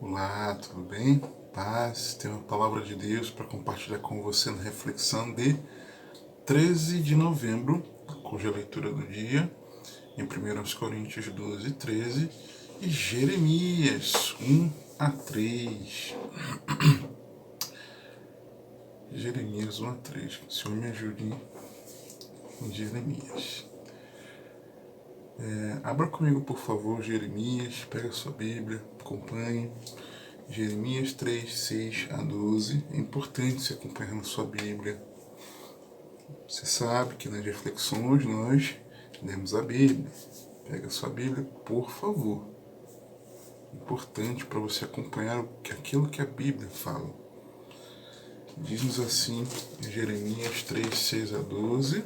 Olá, tudo bem? Paz, tenho uma palavra de Deus para compartilhar com você na reflexão de 13 de novembro, cuja leitura do dia em 1 Coríntios 12, 13 e Jeremias 1 a 3. Jeremias 1 a 3. Que o Senhor me ajude em Jeremias. Abra comigo, por favor, Jeremias, pega a sua Bíblia, acompanhe. Jeremias 3, 6 a 12. É importante você acompanhar na sua Bíblia. Você sabe que nas reflexões nós lemos a Bíblia. Pega a sua Bíblia, por favor. Importante para você acompanhar aquilo que a Bíblia fala. Diz-nos assim, em Jeremias 3, 6 a 12.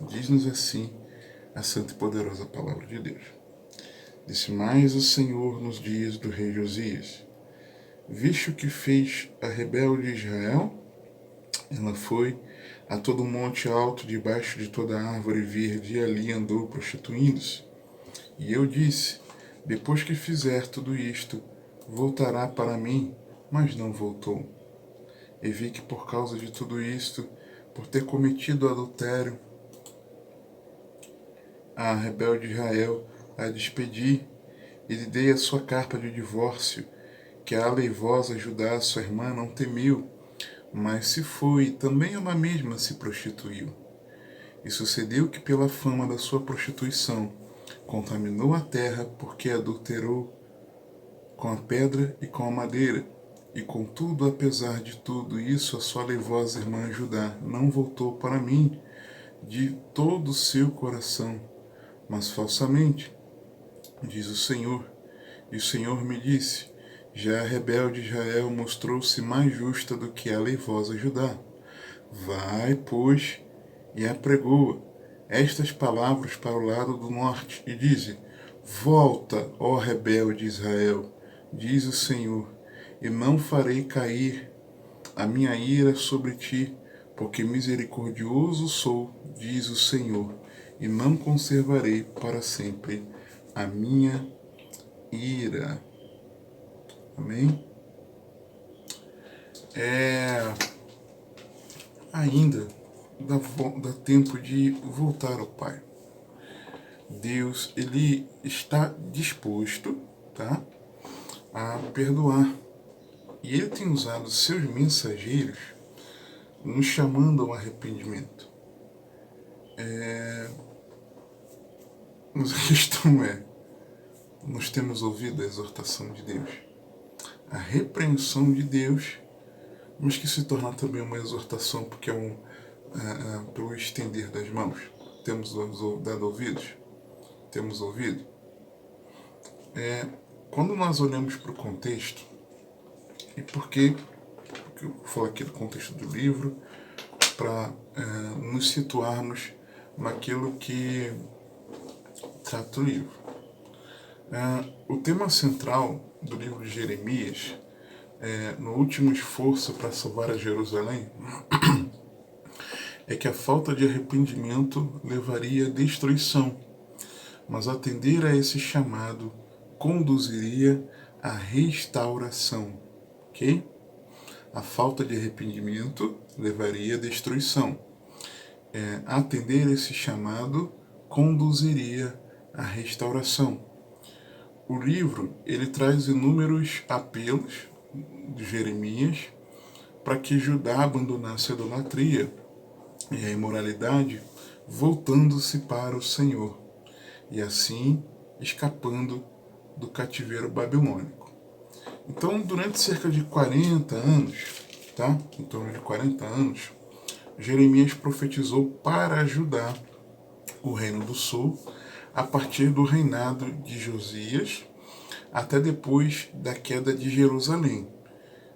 Diz-nos assim a santa e poderosa palavra de Deus. Disse mais o Senhor nos dias do rei Josias: Viste o que fez a rebelde Israel? Ela foi a todo monte alto, debaixo de toda árvore verde, e ali andou prostituindo-se. E eu disse: depois que fizer tudo isto, voltará para mim, mas não voltou. E vi que por causa de tudo isto, por ter cometido adultério, a rebelde Israel a despedi e lhe dei a sua carta de divórcio, que a aleivosa Judá, sua irmã, não temeu, mas se foi, também ela mesma se prostituiu. E sucedeu que, pela fama da sua prostituição, contaminou a terra, porque adulterou com a pedra e com a madeira. E contudo, apesar de tudo isso, a sua aleivosa irmã Judá não voltou para mim de todo o seu coração, mas falsamente, diz o Senhor. E o Senhor me disse: já a rebelde Israel mostrou-se mais justa do que a aleivosa Judá. Vai, pois, e apregoa estas palavras para o lado do norte, e dize: volta, ó rebelde Israel, diz o Senhor, e não farei cair a minha ira sobre ti, porque misericordioso sou, diz o Senhor, e não conservarei para sempre a minha ira. Amém? Ainda dá tempo de voltar ao Pai. Deus, ele está disposto, tá, a perdoar. E ele tem usado seus mensageiros nos chamando ao arrependimento. Mas a questão é, nós temos ouvido a exortação de Deus, a repreensão de Deus, mas que se torna também uma exortação, porque é pelo estender das mãos. Temos dado ouvidos? Temos ouvido? Quando nós olhamos para o contexto, e porque eu vou falar aqui do contexto do livro, para nos situarmos naquilo que trata o livro. O tema central do livro de Jeremias, no último esforço para salvar a Jerusalém, é que a falta de arrependimento levaria à destruição, mas atender a esse chamado conduziria à restauração, ok? A falta de arrependimento levaria à destruição. Atender a esse chamado conduziria à restauração. O livro, ele traz inúmeros apelos de Jeremias para que Judá abandonasse a idolatria e a imoralidade, voltando-se para o Senhor, e assim escapando do cativeiro babilônico. Então, durante cerca de 40 anos, tá? Em torno de 40 anos, Jeremias profetizou para Judá, o reino do sul, a partir do reinado de Josias até depois da queda de Jerusalém.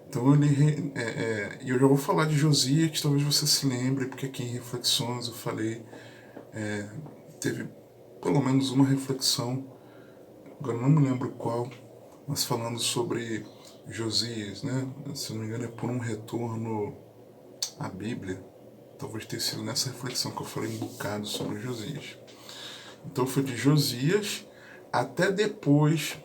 Então eu já vou falar de Josias, que talvez você se lembre, porque aqui em Reflexões eu falei, teve pelo menos uma reflexão, agora não me lembro qual, mas falando sobre Josias, né? Se não me engano é por um retorno à Bíblia, talvez tenha sido nessa reflexão que eu falei um bocado sobre Josias. Então foi de Josias até depois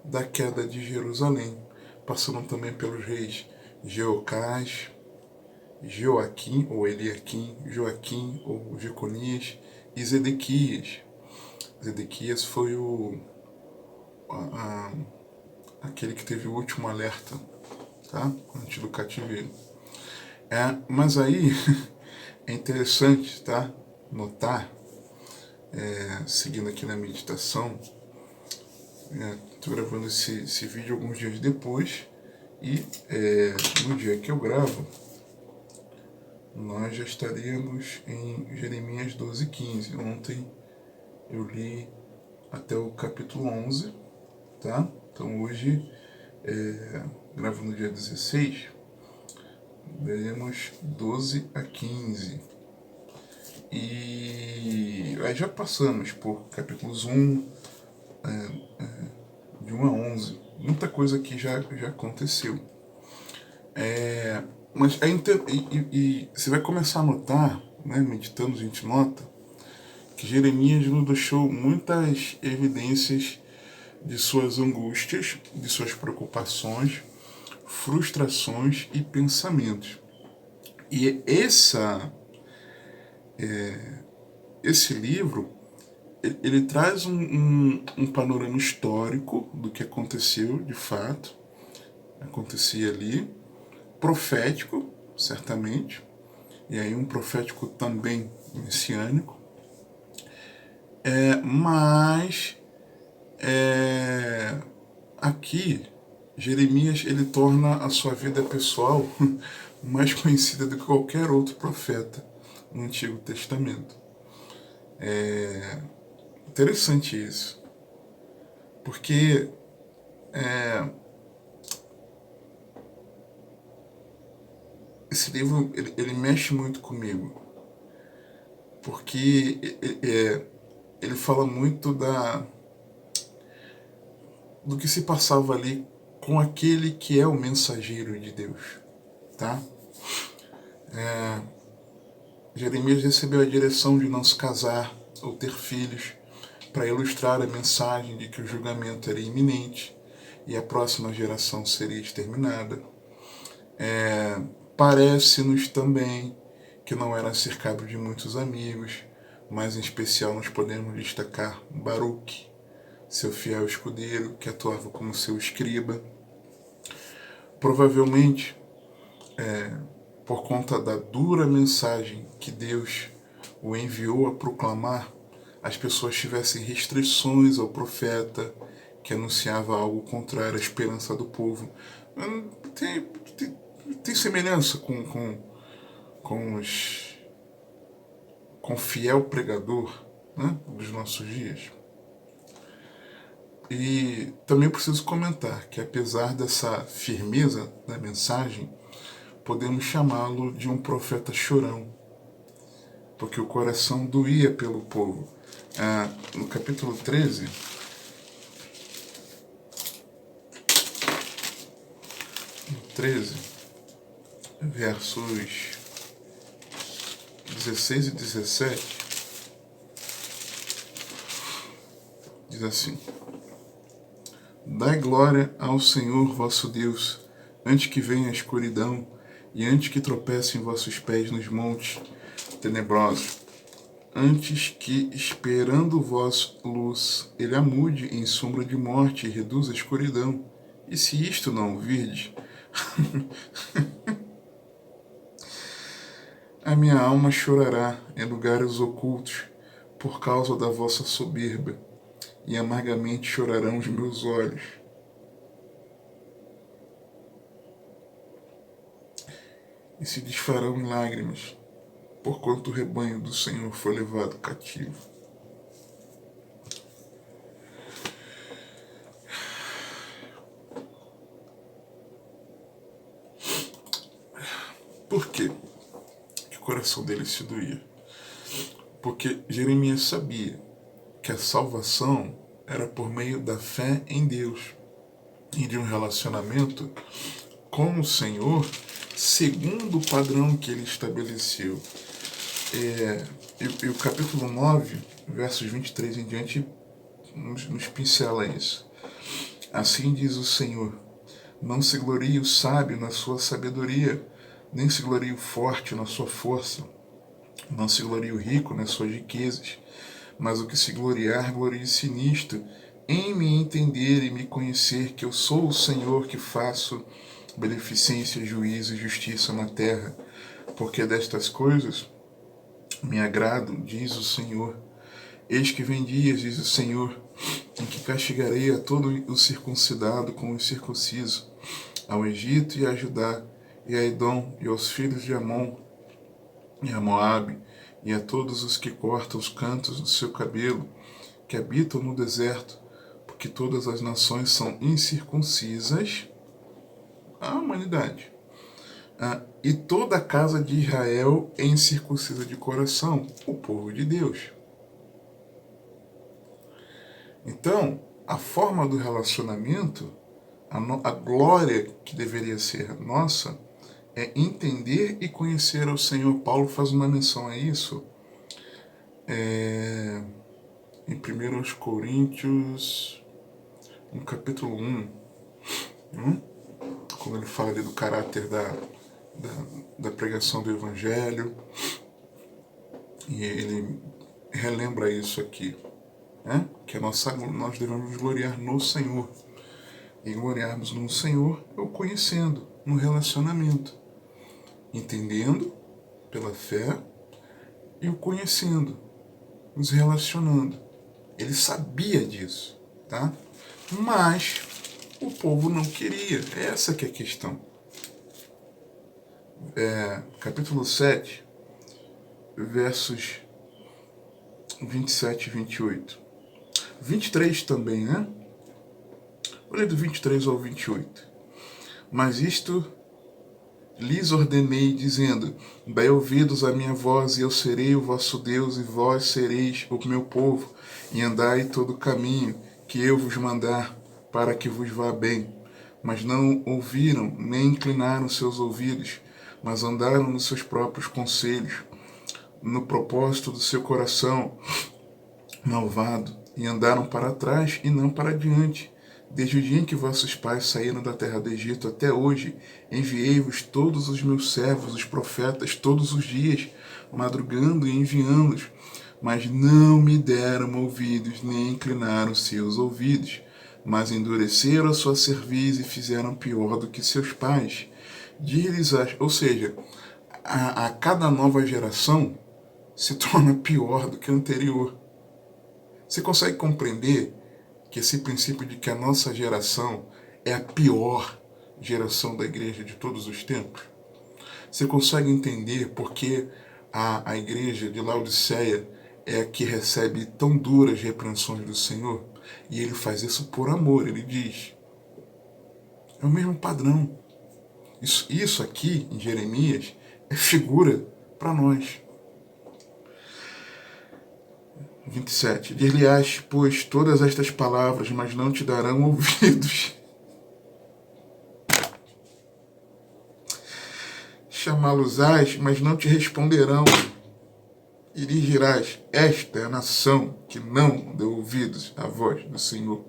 da queda de Jerusalém, passando também pelos reis Jeocás, Joaquim ou Eliaquim, Joaquim ou Jeconias e Zedequias. Zedequias foi aquele que teve o último alerta, tá? Antes do cativeiro. Mas aí é interessante, tá? Notar, seguindo aqui na meditação, estou gravando esse vídeo alguns dias depois e no dia que eu gravo, nós já estaríamos em Jeremias 12:15. Ontem eu li até o capítulo 11, tá? Então hoje, gravo no dia 16, veremos 12 a 15. E aí já passamos por capítulos 1, de 1 a 11. Muita coisa aqui já aconteceu. Mas você vai começar a notar, né, meditando a gente nota, que Jeremias nos deixou muitas evidências de suas angústias, de suas preocupações, frustrações e pensamentos. E esse livro, ele traz um panorama histórico do que aconteceu de fato, acontecia ali, profético, certamente, e aí um profético também messiânico, mas aqui Jeremias ele torna a sua vida pessoal mais conhecida do que qualquer outro profeta no Antigo Testamento. Interessante isso, porque esse livro ele mexe muito comigo, porque ele fala muito do que se passava ali com aquele que é o mensageiro de Deus, tá? Jeremias recebeu a direção de não se casar ou ter filhos para ilustrar a mensagem de que o julgamento era iminente e a próxima geração seria exterminada. Parece-nos também que não era cercado de muitos amigos, mas em especial nós podemos destacar Baruque, seu fiel escudeiro, que atuava como seu escriba. Provavelmente, por conta da dura mensagem que Deus o enviou a proclamar, as pessoas tivessem restrições ao profeta que anunciava algo contrário à esperança do povo. Tem semelhança com o fiel pregador, né, dos nossos dias. E também preciso comentar que, apesar dessa firmeza da mensagem, podemos chamá-lo de um profeta chorão, porque o coração doía pelo povo. No capítulo 13, versos 16 e 17, diz assim: Dai glória ao Senhor vosso Deus, antes que venha a escuridão e antes que tropecem vossos pés nos montes tenebrosos, antes que, esperando vós luz, ele a mude em sombra de morte e reduza a escuridão. E se isto não ouvirdes, a minha alma chorará em lugares ocultos por causa da vossa soberba, e amargamente chorarão os meus olhos. E se desfarão em lágrimas, porquanto o rebanho do Senhor foi levado cativo. Por quê que o coração dele se doía? Porque Jeremias sabia que a salvação era por meio da fé em Deus e de um relacionamento com o Senhor segundo o padrão que ele estabeleceu. E o capítulo 9, versos 23 em diante, nos pincela isso. Assim diz o Senhor: não se glorie o sábio na sua sabedoria, nem se glorie o forte na sua força, não se glorie o rico nas suas riquezas, mas o que se gloriar, glorie-se nisto, em me entender e me conhecer que eu sou o Senhor que faço beneficência, juízo e justiça na terra, porque destas coisas me agrado, diz o Senhor. Eis que vem dias, diz o Senhor, em que castigarei a todo o circuncidado com o circunciso, ao Egito e a Judá, e a Edom, e aos filhos de Amon, e a Moabe, e a todos os que cortam os cantos do seu cabelo, que habitam no deserto, porque todas as nações são incircuncisas, a humanidade. E toda a casa de Israel é incircuncisa de coração, o povo de Deus. Então, a forma do relacionamento, a glória que deveria ser nossa, é entender e conhecer ao Senhor. Paulo faz uma menção a isso em 1 Coríntios, no capítulo 1, quando ele fala ali do caráter da pregação do Evangelho, e ele relembra isso aqui, né? Que nós devemos gloriar no Senhor. E gloriarmos no Senhor é o conhecendo, no relacionamento, entendendo pela fé e o conhecendo, nos relacionando. Ele sabia disso, tá? Mas o povo não queria. Essa que é a questão. Capítulo 7, versos 27 e 28. 23 também, né? Vou ler do 23 ao 28. Mas isto lhes ordenei, dizendo: dai ouvidos à minha voz, e eu serei o vosso Deus, e vós sereis o meu povo, e andai todo o caminho que eu vos mandar, para que vos vá bem. Mas não ouviram, nem inclinaram seus ouvidos, mas andaram nos seus próprios conselhos, no propósito do seu coração malvado, e andaram para trás e não para diante. Desde o dia em que vossos pais saíram da terra do Egito até hoje, enviei-vos todos os meus servos, os profetas, todos os dias, madrugando e enviando-os. Mas não me deram ouvidos, nem inclinaram seus ouvidos, mas endureceram a sua cerviz e fizeram pior do que seus pais. Ou seja, a cada nova geração se torna pior do que a anterior. Você consegue compreender que esse princípio de que a nossa geração é a pior geração da igreja de todos os tempos? Você consegue entender por que a igreja de Laodiceia é a que recebe tão duras repreensões do Senhor? E ele faz isso por amor, ele diz. É o mesmo padrão. Isso aqui, em Jeremias, é figura para nós. 27. Dir-lhe-ás, pois, todas estas palavras, mas não te darão ouvidos. Chamá-los-ás, mas não te responderão. E dirás: esta é a nação que não deu ouvidos à voz do Senhor,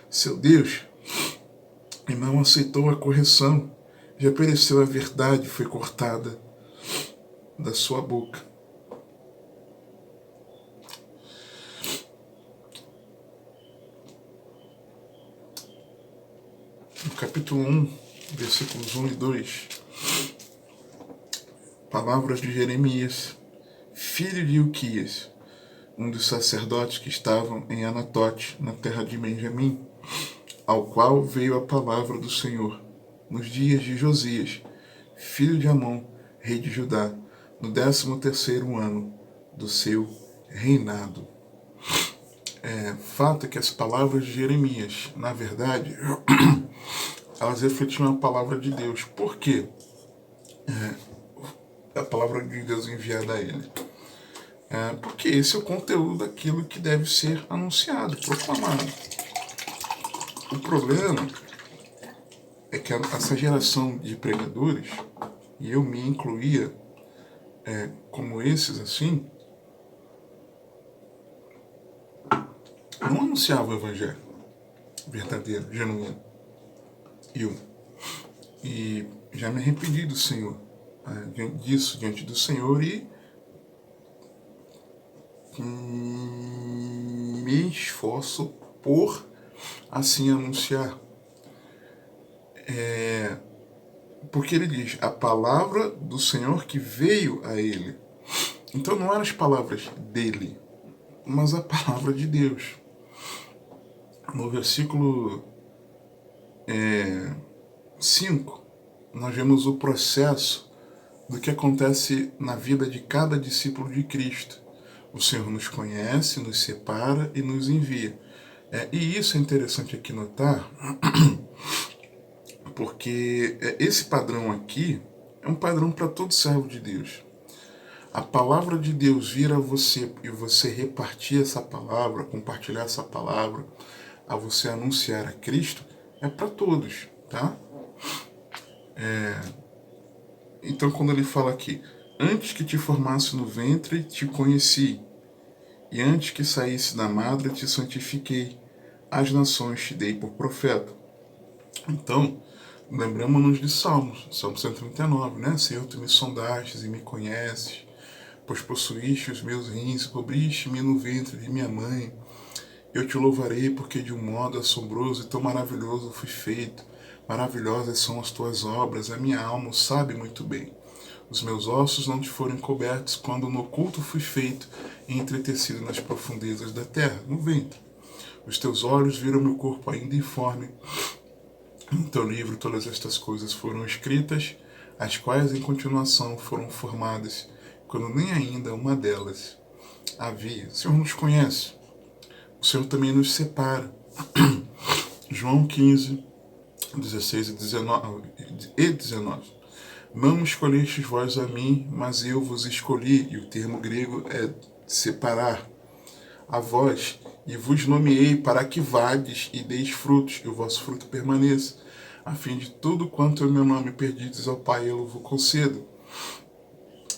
seu Deus, e não aceitou a correção. Já pereceu a verdade, foi cortada da sua boca. No capítulo 1, versículos 1 e 2, palavras de Jeremias, filho de Ilquias, um dos sacerdotes que estavam em Anatote, na terra de Benjamim, ao qual veio a palavra do Senhor, nos dias de Josias, filho de Amon, rei de Judá, no 13º ano do seu reinado. Fato é que as palavras de Jeremias, na verdade, elas refletiam a palavra de Deus. Por quê? A palavra de Deus enviada a ele. Porque esse é o conteúdo daquilo que deve ser anunciado, proclamado. O problema é que essa geração de pregadores, e eu me incluía como esses assim, não anunciava o Evangelho. verdadeiro, genuíno. E já me arrependi do Senhor, diante do Senhor, e me esforço por assim anunciar. Porque ele diz, a palavra do Senhor que veio a ele. Então não eram as palavras dele, mas a palavra de Deus. No versículo 5, nós vemos o processo do que acontece na vida de cada discípulo de Cristo. O Senhor nos conhece, nos separa e nos envia. E isso é interessante aqui notar, porque esse padrão aqui é um padrão para todo servo de Deus. A palavra de Deus vir a você e você repartir essa palavra, compartilhar essa palavra, a você anunciar a Cristo, é para todos, tá? Então quando ele fala aqui, antes que te formasse no ventre, te conheci, e antes que saísse da madre, te santifiquei, as nações te dei por profeta. Então, lembramos-nos de Salmos, Salmo 139, né? Senhor, tu me sondastes e me conheces, pois possuíste os meus rins, cobriste-me no ventre de minha mãe. Eu te louvarei porque de um modo assombroso e tão maravilhoso fui feito. Maravilhosas são as tuas obras, a minha alma o sabe muito bem. Os meus ossos não te foram encobertos quando no oculto fui feito e entretecido nas profundezas da terra, no ventre. Os teus olhos viram meu corpo ainda informe. No teu livro todas estas coisas foram escritas, as quais em continuação foram formadas, quando nem ainda uma delas havia. O Senhor nos conhece. O Senhor também nos separa. João 15, 16 e 19. Não me escolhestes vós a mim, mas eu vos escolhi. E o termo grego é separar. A vós, e vos nomeei para que vades e deis frutos, e o vosso fruto permaneça, a fim de tudo quanto em meu nome perdides ao Pai, eu vos concedo.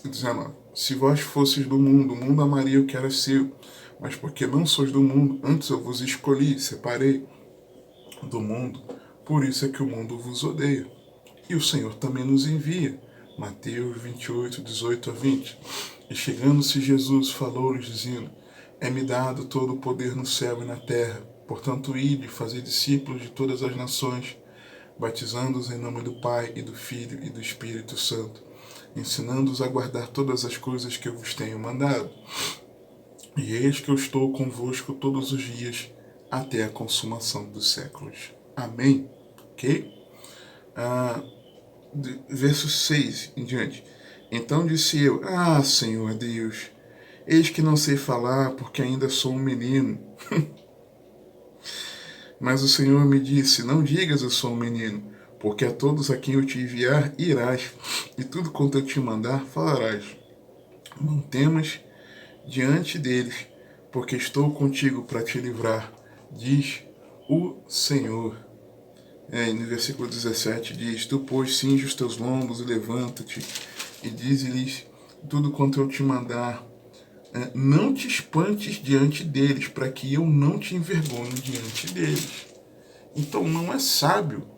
19. Se vós fosseis do mundo, o mundo amaria o que era seu, mas porque não sois do mundo, antes eu vos escolhi, separei do mundo, por isso é que o mundo vos odeia. E o Senhor também nos envia. Mateus 28, 18 a 20. E chegando-se Jesus, falou-lhes, dizendo, é-me dado todo o poder no céu e na terra. Portanto, ide, fazei discípulos de todas as nações, batizando-os em nome do Pai, e do Filho, e do Espírito Santo, ensinando-os a guardar todas as coisas que eu vos tenho mandado. E eis que eu estou convosco todos os dias, até a consumação dos séculos. Amém? Ok? Verso 6 em diante. Então disse eu, Senhor Deus, eis que não sei falar, porque ainda sou um menino. Mas o Senhor me disse, não digas eu sou um menino, porque a todos a quem eu te enviar irás, e tudo quanto eu te mandar falarás. Não temas diante deles, porque estou contigo para te livrar, diz o Senhor. No versículo 17 diz, tu, pois, cinge os teus lombos e levanta-te, e dize-lhes tudo quanto eu te mandar. Não te espantes diante deles, para que eu não te envergonhe diante deles. Então não é sábio,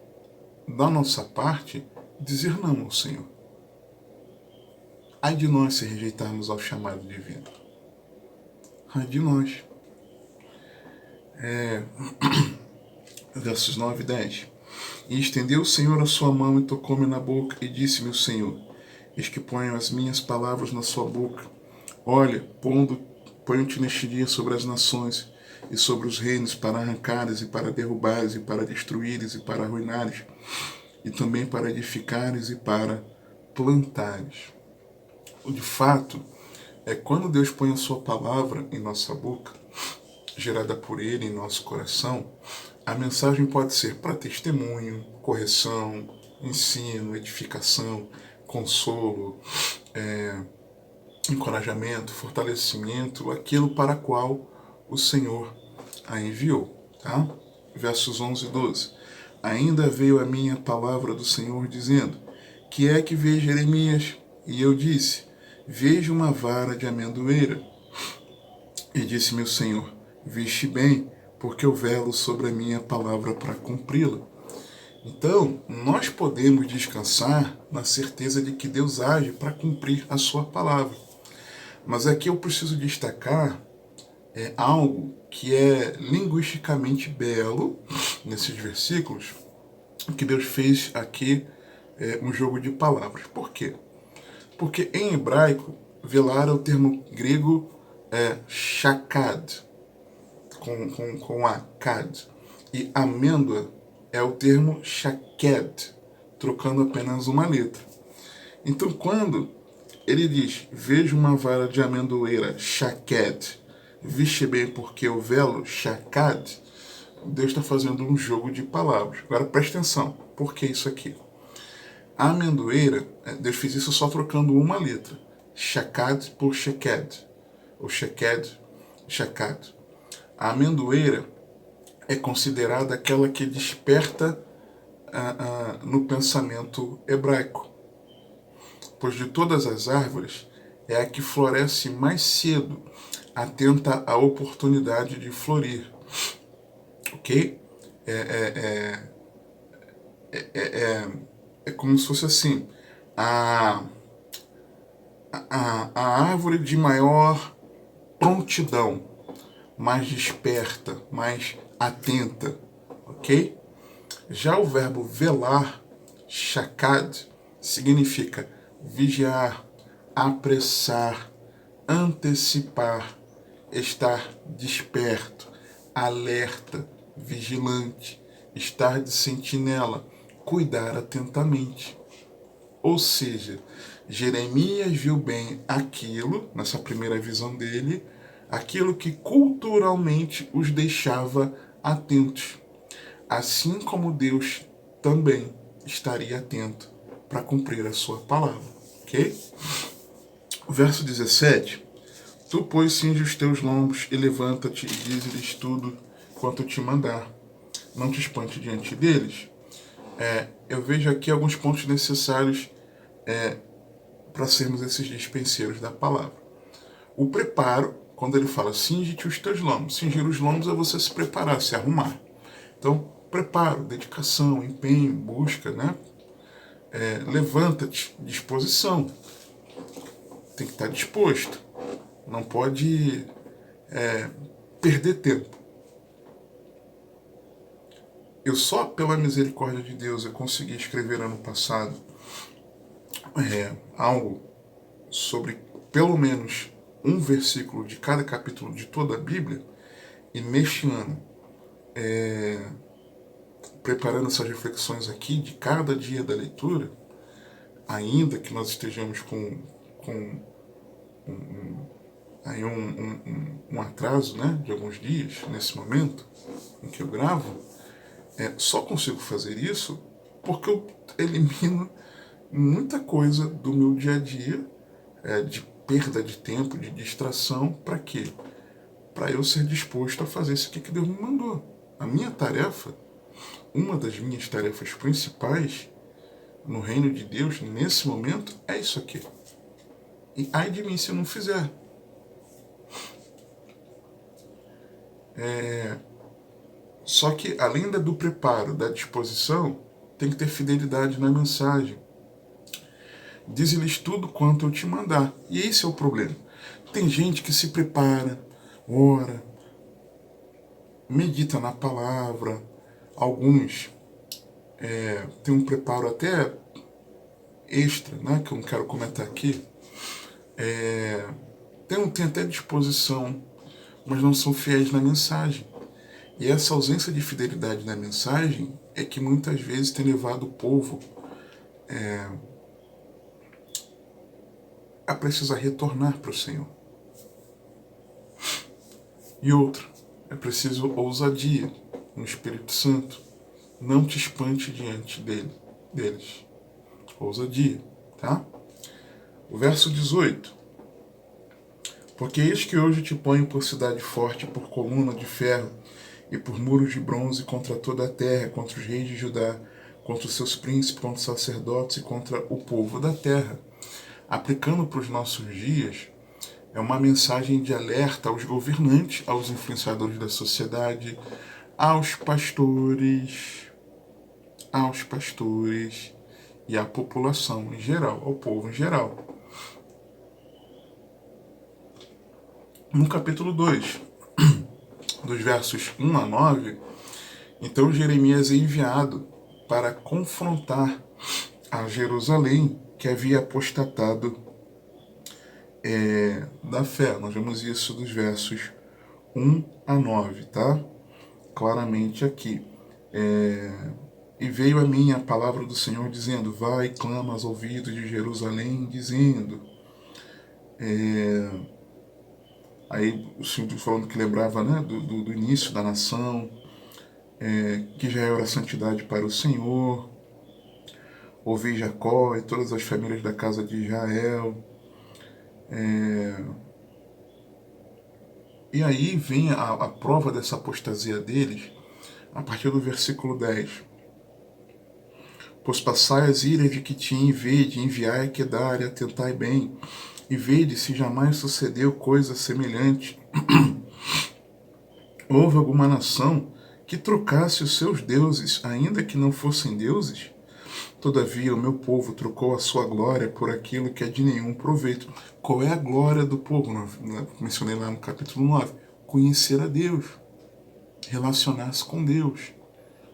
da nossa parte, dizer não ao Senhor. Ai de nós se rejeitarmos ao chamado divino. Ai de nós. Versos 9 e 10. E estendeu o Senhor a sua mão e tocou-me na boca, e disse-me o Senhor, eis que ponho as minhas palavras na sua boca. Olha, ponho-te neste dia sobre as nações e sobre os reinos, para arrancares e para derrubares e para destruíres e para arruinares, e também para edificares e para plantares. De fato, quando Deus põe a sua palavra em nossa boca, gerada por Ele em nosso coração, a mensagem pode ser para testemunho, correção, ensino, edificação, consolo, encorajamento, fortalecimento, aquilo para qual o Senhor a enviou. Tá? Versos 11 e 12. Ainda veio a minha palavra do Senhor dizendo, que é que vê Jeremias? E eu disse, vejo uma vara de amendoeira. E disse-me o Senhor, viste bem, porque eu velo sobre a minha palavra para cumpri-la. Então, nós podemos descansar na certeza de que Deus age para cumprir a sua palavra. Mas aqui eu preciso destacar algo que é linguisticamente belo nesses versículos, que Deus fez aqui um jogo de palavras. Por quê? Porque em hebraico, velar é o termo grego shakad, com a kad, e amêndoa é o termo shaked, trocando apenas uma letra. Então, quando ele diz, vejo uma vara de amendoeira, shaked, vixe bem porque eu velo, shakad, Deus está fazendo um jogo de palavras. Agora presta atenção, por que isso aqui? A amendoeira, Deus fez isso só trocando uma letra, shakad por shaked, ou shaked, shakad. A amendoeira é considerada aquela que desperta no pensamento hebraico, pois de todas as árvores é a que floresce mais cedo, atenta à oportunidade de florir. Ok? É como se fosse assim, a árvore de maior prontidão, mais desperta, mais atenta, ok? Já o verbo velar, shakad, significa vigiar, apressar, antecipar, estar desperto, alerta, vigilante, estar de sentinela, cuidar atentamente. Ou seja, Jeremias viu bem aquilo, nessa primeira visão dele, aquilo que culturalmente os deixava atentos. Assim como Deus também estaria atento para cumprir a sua palavra. Ok? O verso 17. Tu, pois, cinge os teus lombos e levanta-te e dize-lhes tudo quanto te mandar. Não te espante diante deles. Eu vejo aqui alguns pontos necessários para sermos esses dispenseiros da palavra. O preparo, quando ele fala cinge-te os teus lombos. Cingir os lombos é você se preparar, se arrumar. Então, preparo, dedicação, empenho, busca, né? Levanta-te, disposição. Tem que estar disposto. Não pode perder tempo. Eu só pela misericórdia de Deus eu consegui escrever ano passado algo sobre pelo menos um versículo de cada capítulo de toda a Bíblia, e neste ano, preparando essas reflexões aqui de cada dia da leitura, ainda que nós estejamos com um atraso, né, de alguns dias nesse momento em que eu gravo, só consigo fazer isso porque eu elimino muita coisa do meu dia a dia, de perda de tempo, de distração. Para quê? Para eu ser disposto a fazer isso aqui que Deus me mandou. A minha tarefa, uma das minhas tarefas principais no reino de Deus, nesse momento, é isso aqui. E ai de mim se eu não fizer. Só que, além do preparo, da disposição, tem que ter fidelidade na mensagem. Diz-lhes tudo quanto eu te mandar. E esse é o problema. Tem gente que se prepara, ora, medita na palavra. Alguns têm um preparo até extra, né, que eu não quero comentar aqui. Tem até disposição, mas não são fiéis na mensagem. E essa ausência de fidelidade na mensagem é que muitas vezes tem levado o povo a precisar retornar para o Senhor. E outra, é preciso ousadia no Espírito Santo. Não te espante diante deles. Ousadia, tá? O verso 18. Porque eis que hoje te ponho por cidade forte, por coluna de ferro, e por muros de bronze contra toda a terra, contra os reis de Judá, contra os seus príncipes, contra os sacerdotes e contra o povo da terra. Aplicando para os nossos dias, É uma mensagem de alerta aos governantes, aos influenciadores da sociedade, aos pastores e à população em geral, ao povo em geral. No capítulo 2, dos versos 1 a 9, então Jeremias é enviado para confrontar a Jerusalém, que havia apostatado da fé. Nós vemos isso dos versos 1 a 9, tá? Claramente aqui. E veio a mim a palavra do Senhor dizendo, vai, clama aos ouvidos de Jerusalém, dizendo... Aí o Senhor falando que lembrava, né, do início da nação, que já era a santidade para o Senhor, ouvi Jacó e todas as famílias da casa de Israel. E aí vem a prova dessa apostasia deles, a partir do versículo 10. Pois passai as ilhas de Quitim, vede, enviai a Quedar, atentai bem, e vede se jamais sucedeu coisa semelhante. Houve alguma nação que trocasse os seus deuses, ainda que não fossem deuses? Todavia o meu povo trocou a sua glória por aquilo que é de nenhum proveito. Qual é a glória do povo? Mencionei lá no capítulo 9. Conhecer a Deus. Relacionar-se com Deus.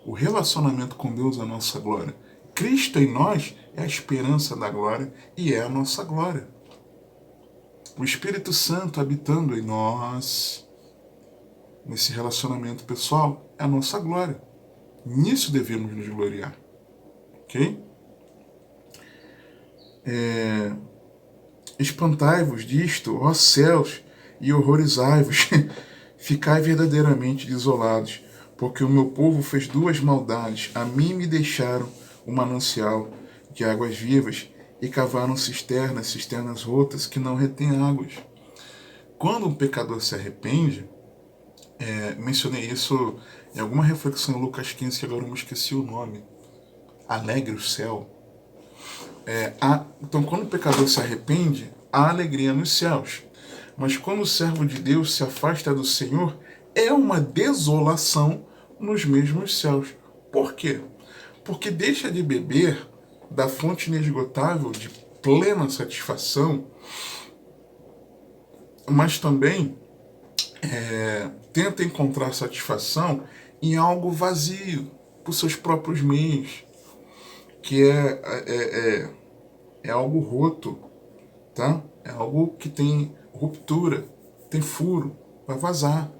O relacionamento com Deus é a nossa glória. Cristo em nós é a esperança da glória e é a nossa glória. O Espírito Santo habitando em nós, nesse relacionamento pessoal, é a nossa glória. Nisso devemos nos gloriar. Ok? Espantai-vos disto, ó céus, e horrorizai-vos. Ficai verdadeiramente desolados, porque o meu povo fez duas maldades. A mim me deixaram o manancial de águas vivas e cavaram cisternas rotas que não retêm águas. Quando um pecador se arrepende, mencionei isso em alguma reflexão em Lucas 15, que agora eu me esqueci o nome. Alegre o céu. Então, quando o pecador se arrepende, há alegria nos céus. Mas quando o servo de Deus se afasta do Senhor, é uma desolação nos mesmos céus. Por quê? Porque deixa de beber da fonte inesgotável de plena satisfação, mas também tenta encontrar satisfação em algo vazio, por seus próprios meios, que é algo roto, tá? É algo que tem ruptura, tem furo, vai vazar.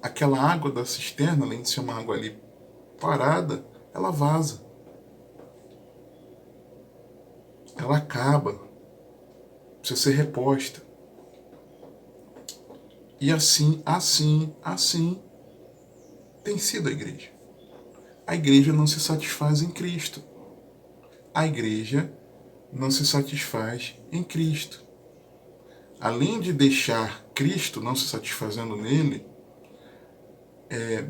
Aquela água da cisterna, além de ser uma água ali parada, ela vaza. Ela acaba, precisa ser reposta. E assim tem sido a igreja. A igreja não se satisfaz em Cristo. A igreja não se satisfaz em Cristo. Além de deixar Cristo não se satisfazendo nele,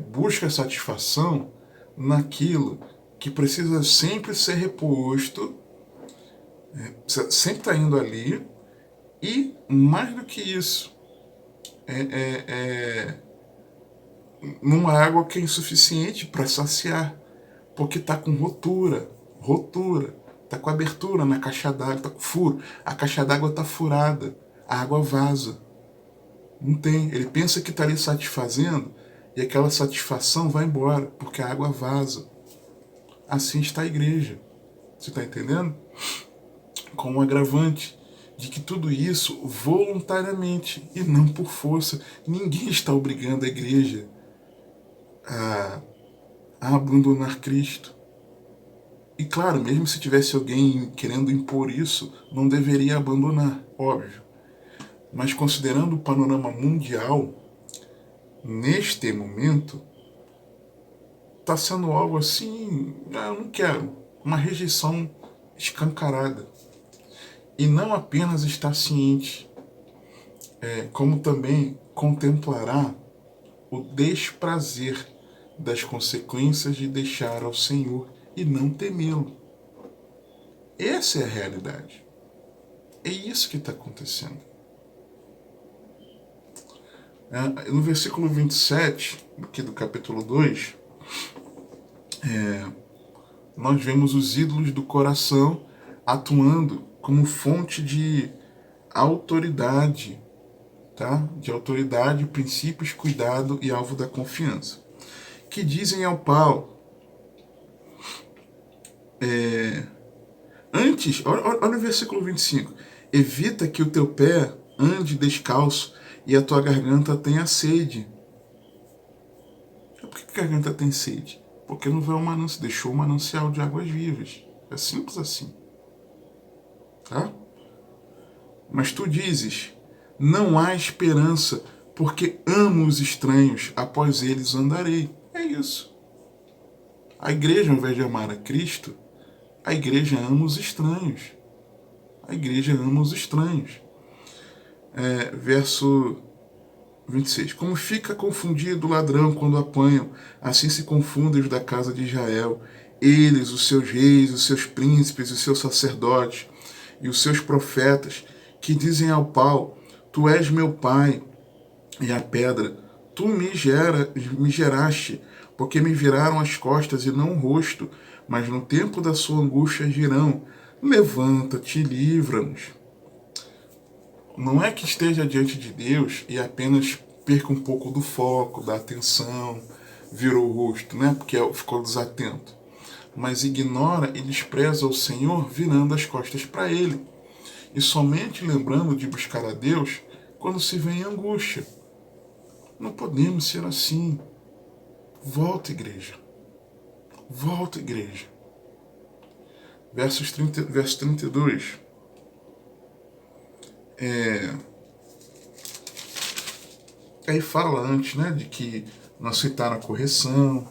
busca satisfação naquilo que precisa sempre ser reposto, sempre está indo ali, e mais do que isso, numa água que é insuficiente para saciar, porque está com rotura, está com abertura na caixa d'água, está com furo, a caixa d'água está furada, a água vaza. Não tem, ele pensa que está ali satisfazendo e aquela satisfação vai embora, porque a água vaza. Assim está a igreja. Você está entendendo? Com um agravante de que tudo isso voluntariamente e não por força. Ninguém está obrigando a igreja a abandonar Cristo. E claro, mesmo se tivesse alguém querendo impor isso, não deveria abandonar, óbvio. Mas considerando o panorama mundial, neste momento, está sendo algo assim, eu não quero, uma rejeição escancarada. E não apenas está ciente, como também contemplará o desprazer das consequências de deixar ao Senhor e não temê-lo. Essa é a realidade. É isso que está acontecendo. No versículo 27, aqui do capítulo 2, nós vemos os ídolos do coração atuando como fonte de autoridade, tá? De autoridade, princípios, cuidado e alvo da confiança. Que dizem ao Paulo, antes, olha o versículo 25, evita que o teu pé ande descalço e a tua garganta tenha sede. Por que a garganta tem sede? Porque não veio deixou o manancial de águas vivas. É simples assim. Tá? Mas tu dizes, não há esperança, porque amo os estranhos, após eles andarei. É isso. A igreja, ao invés de amar a Cristo, a igreja ama os estranhos. A igreja ama os estranhos. Verso 26. Como fica confundido o ladrão quando apanham, assim se confundem os da casa de Israel. Eles, os seus reis, os seus príncipes, os seus sacerdotes e os seus profetas, que dizem ao pau, tu és meu pai, e a pedra, tu me geraste, porque me viraram as costas e não o rosto, mas no tempo da sua angústia dirão, levanta-te e livra-nos. Não é que esteja diante de Deus e apenas perca um pouco do foco, da atenção, virou o rosto, né? Porque ficou desatento. Mas ignora e despreza o Senhor virando as costas para Ele. E somente lembrando de buscar a Deus quando se vê em angústia. Não podemos ser assim. Volta, igreja. Volta, igreja. Verso 32. Aí fala antes, né, de que não aceitaram a correção.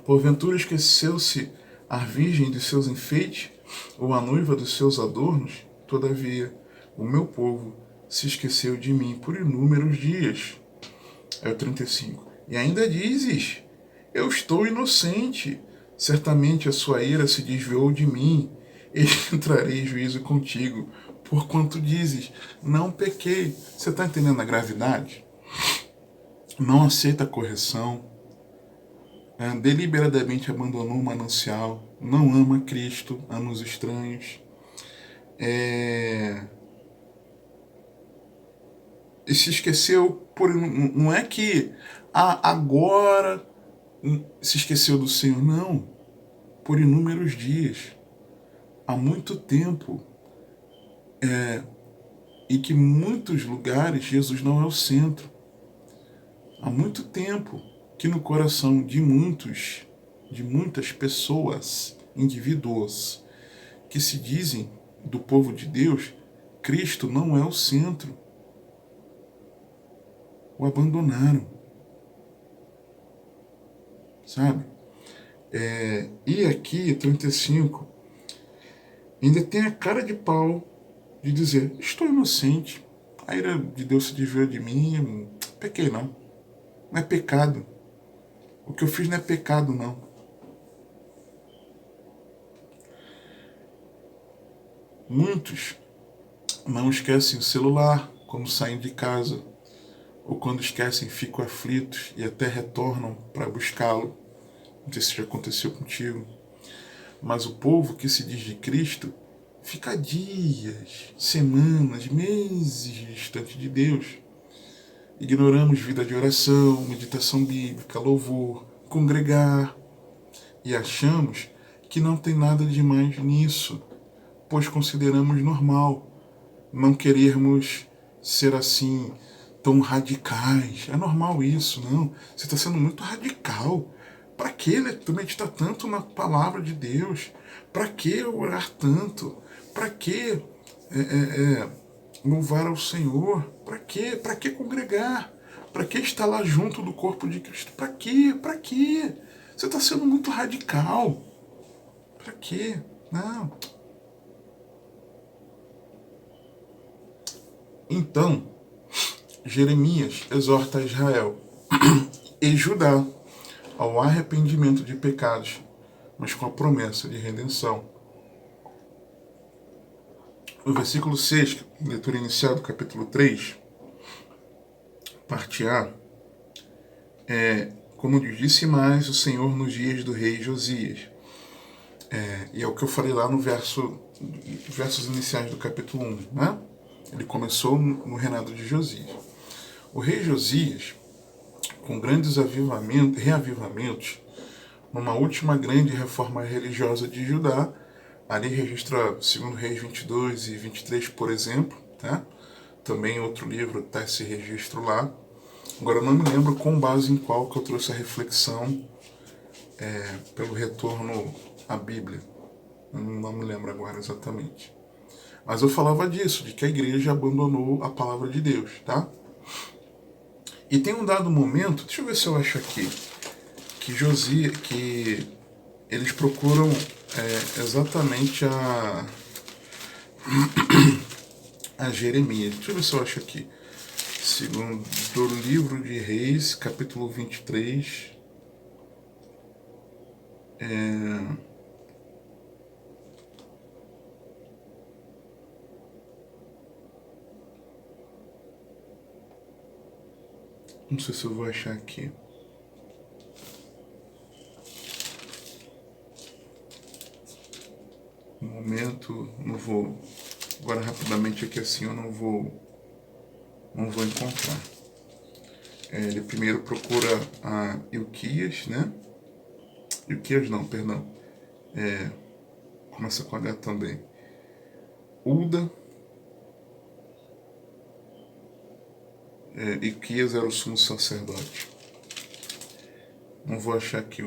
Porventura esqueceu-se a virgem de seus enfeites, ou a noiva dos seus adornos? Todavia, o meu povo se esqueceu de mim por inúmeros dias. É o 35. E ainda dizes, eu estou inocente. Certamente a sua ira se desviou de mim. E entrarei em juízo contigo, porquanto dizes, não pequei. Você está entendendo a gravidade? Não aceita a correção. Deliberadamente abandonou o manancial. Não ama Cristo, ama os estranhos. E se esqueceu por... Não é que agora se esqueceu do Senhor, não. Por inúmeros dias. Há muito tempo. E que em muitos lugares Jesus não é o centro. Há muito tempo que no coração de muitas pessoas, indivíduos, que se dizem do povo de Deus, Cristo não é o centro. O abandonaram. Sabe? E aqui, 35, ainda tem a cara de pau de dizer, estou inocente, a ira de Deus se desviou de mim, pequei não. Não é pecado. O que eu fiz não é pecado, não. Muitos não esquecem o celular quando saem de casa, ou quando esquecem ficam aflitos e até retornam para buscá-lo. Não sei se já aconteceu contigo. Mas o povo que se diz de Cristo fica dias, semanas, meses distante de Deus. Ignoramos vida de oração, meditação bíblica, louvor, congregar. E achamos que não tem nada de mais nisso, pois consideramos normal não querermos ser assim, tão radicais. É normal isso, não. Você está sendo muito radical. Para que meditar tanto na palavra de Deus? Para que orar tanto? Para que louvar ao Senhor? Para quê? Para que congregar? Para que estar lá junto do corpo de Cristo? Para quê? Para quê? Você está sendo muito radical. Para quê? Não. Então, Jeremias exorta Israel e Judá ao arrependimento de pecados, mas com a promessa de redenção. O versículo 6, leitura inicial do capítulo 3, parte A, como eu disse mais, o Senhor nos dias do rei Josias. E é o que eu falei lá no versos iniciais do capítulo 1, né? Ele começou no reinado de Josias. O rei Josias, com grandes reavivamentos, numa última grande reforma religiosa de Judá, ali registra 2 Reis 22 e 23, por exemplo, tá? Também outro livro está esse registro lá. Agora eu não me lembro com base em qual que eu trouxe a reflexão pelo retorno à Bíblia. Eu não me lembro agora exatamente. Mas eu falava disso, de que a igreja abandonou a palavra de Deus, tá? E tem um dado momento, deixa eu ver se eu acho aqui, que eles procuram exatamente a Jeremias. Deixa eu ver se eu acho aqui. Segundo o livro de Reis, capítulo 23. Não sei se eu vou achar aqui. No momento, não vou. Agora rapidamente aqui assim eu não vou encontrar. Ele primeiro procura a Ilquias, né? Ilquias não, perdão. Começa com H também. Ulda. Ilquias era o sumo sacerdote. Não vou achar aqui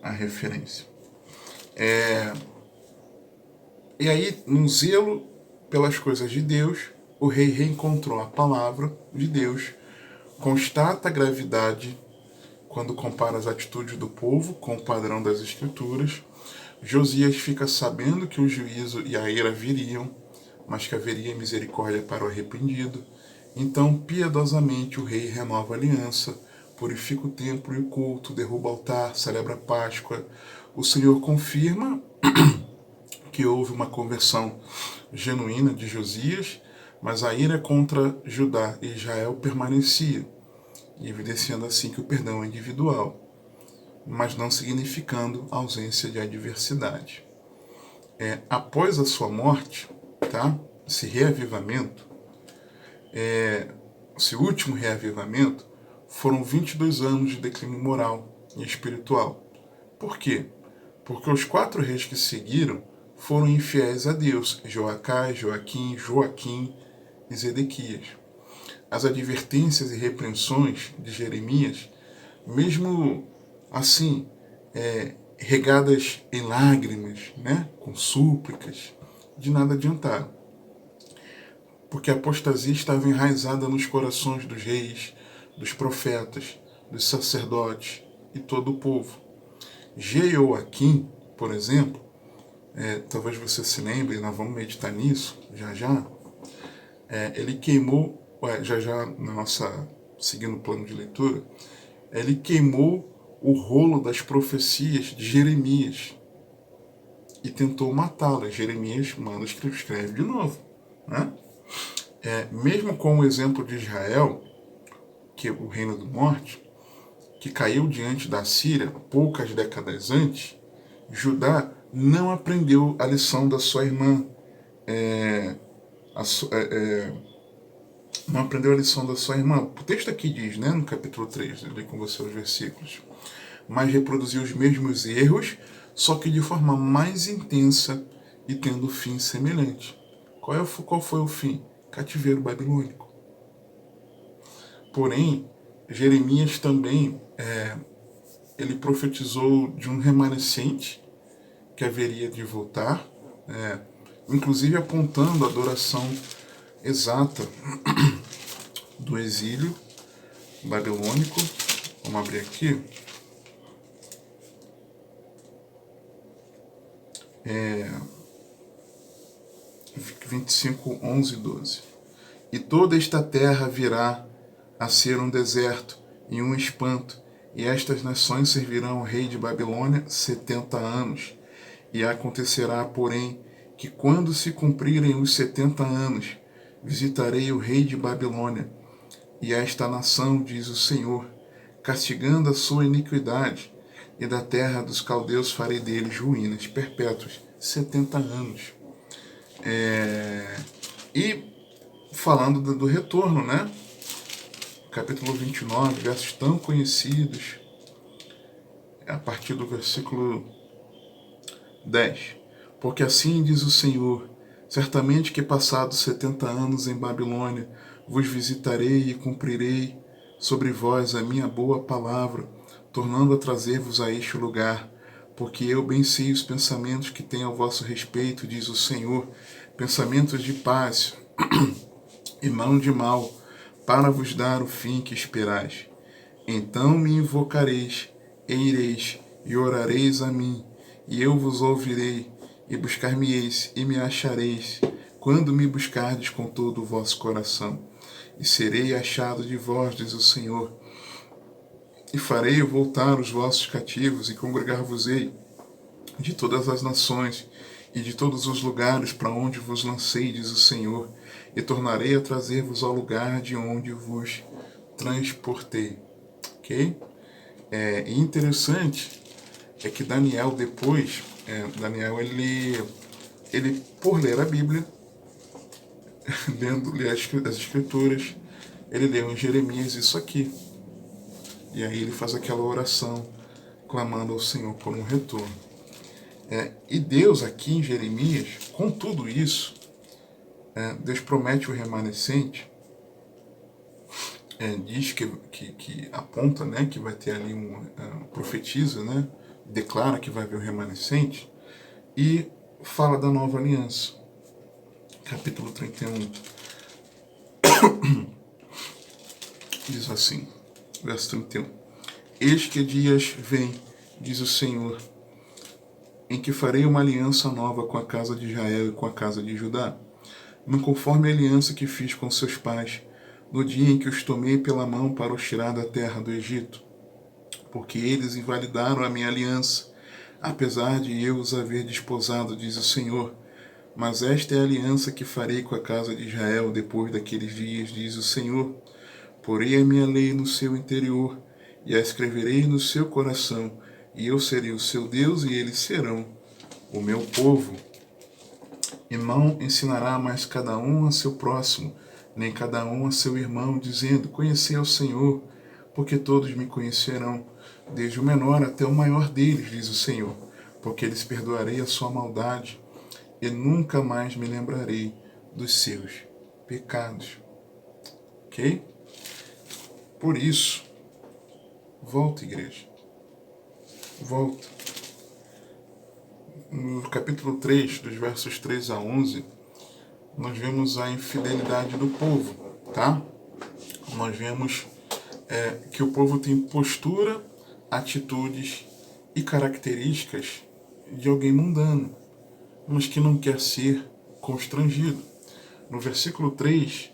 a referência. E aí, no zelo pelas coisas de Deus, o rei reencontrou a palavra de Deus, constata a gravidade quando compara as atitudes do povo com o padrão das Escrituras. Josias fica sabendo que o juízo e a ira viriam, mas que haveria misericórdia para o arrependido. Então, piedosamente, o rei renova a aliança, purifica o templo e o culto, derruba o altar, celebra a Páscoa. O Senhor confirma que houve uma conversão genuína de Josias, mas a ira contra Judá e Israel permanecia, evidenciando assim que o perdão é individual, mas não significando ausência de adversidade. Após a sua morte, tá? Esse reavivamento, esse último reavivamento, foram 22 anos de declínio moral e espiritual. Por quê? Porque os 4 reis que seguiram foram infiéis a Deus: Joacás, Joaquim e Zedequias. As advertências e repreensões de Jeremias, mesmo assim, regadas em lágrimas, né, com súplicas, de nada adiantaram. Porque a apostasia estava enraizada nos corações dos reis, dos profetas, dos sacerdotes e todo o povo. Jeoaquim, por exemplo, talvez você se lembre, nós vamos meditar nisso já. Ele queimou, já na nossa, seguindo o plano de leitura, ele queimou o rolo das profecias de Jeremias e tentou matá-lo. Jeremias manda escreve de novo, né? Mesmo com o exemplo de Israel, que é o reino do norte, que caiu diante da Síria poucas décadas antes, Judá não aprendeu a lição da sua irmã, não aprendeu a lição da sua irmã. O texto aqui diz, né, no capítulo 3, eu li com você os versículos, mas reproduziu os mesmos erros, só que de forma mais intensa e tendo fim semelhante. Qual foi o fim? Cativeiro babilônico. Porém, Jeremias também ele profetizou de um remanescente que haveria de voltar, inclusive apontando a duração exata do exílio babilônico. Vamos abrir aqui. 25, 11 e 12. E toda esta terra virá a ser um deserto e um espanto, e estas nações servirão ao rei de Babilônia 70 anos. E acontecerá, porém, que quando se cumprirem os 70 anos, visitarei o rei de Babilônia e esta nação, diz o Senhor, castigando a sua iniquidade, e da terra dos caldeus farei deles ruínas perpétuas. 70 anos. E falando do retorno, né? Capítulo 29, versos tão conhecidos, a partir do versículo 10. Porque assim diz o Senhor, certamente que passados 70 anos em Babilônia, vos visitarei e cumprirei sobre vós a minha boa palavra, tornando a trazer-vos a este lugar, porque eu bem sei os pensamentos que tenho ao vosso respeito, diz o Senhor, pensamentos de paz e não de mal, para vos dar o fim que esperais. Então me invocareis, e ireis, e orareis a mim, e eu vos ouvirei, e buscar-me-eis, e me achareis, quando me buscardes com todo o vosso coração. E serei achado de vós, diz o Senhor, e farei voltar os vossos cativos, e congregar-vos-ei de todas as nações, e de todos os lugares para onde vos lancei, diz o Senhor, e tornarei a trazer-vos ao lugar de onde vos transportei. Ok? E interessante é que Daniel depois, Daniel ele por ler a Bíblia, ler as escrituras, ele leu em Jeremias isso aqui. E aí ele faz aquela oração, clamando ao Senhor por um retorno. E Deus aqui em Jeremias, com tudo isso, Deus promete o remanescente, diz que aponta, né, que vai ter ali profetiza, né, declara que vai haver o remanescente, e fala da nova aliança. Capítulo 31. Diz assim, verso 31. Eis que dias vêm, diz o Senhor, em que farei uma aliança nova com a casa de Israel e com a casa de Judá, não conforme a aliança que fiz com seus pais, no dia em que os tomei pela mão para os tirar da terra do Egito, porque eles invalidaram a minha aliança, apesar de eu os haver desposado, diz o Senhor. Mas esta é a aliança que farei com a casa de Israel depois daqueles dias, diz o Senhor. Porei a minha lei no seu interior, e a escreverei no seu coração, e eu serei o seu Deus, e eles serão o meu povo. E não ensinará mais cada um a seu próximo, nem cada um a seu irmão, dizendo, conhecei ao Senhor, porque todos me conhecerão, desde o menor até o maior deles, diz o Senhor, porque lhes perdoarei a sua maldade, e nunca mais me lembrarei dos seus pecados. Ok? Por isso, volta, igreja. Volta. No capítulo 3, dos versos 3 a 11, nós vemos a infidelidade do povo, tá? Nós vemos que o povo tem postura, atitudes e características de alguém mundano, mas que não quer ser constrangido. No versículo 3,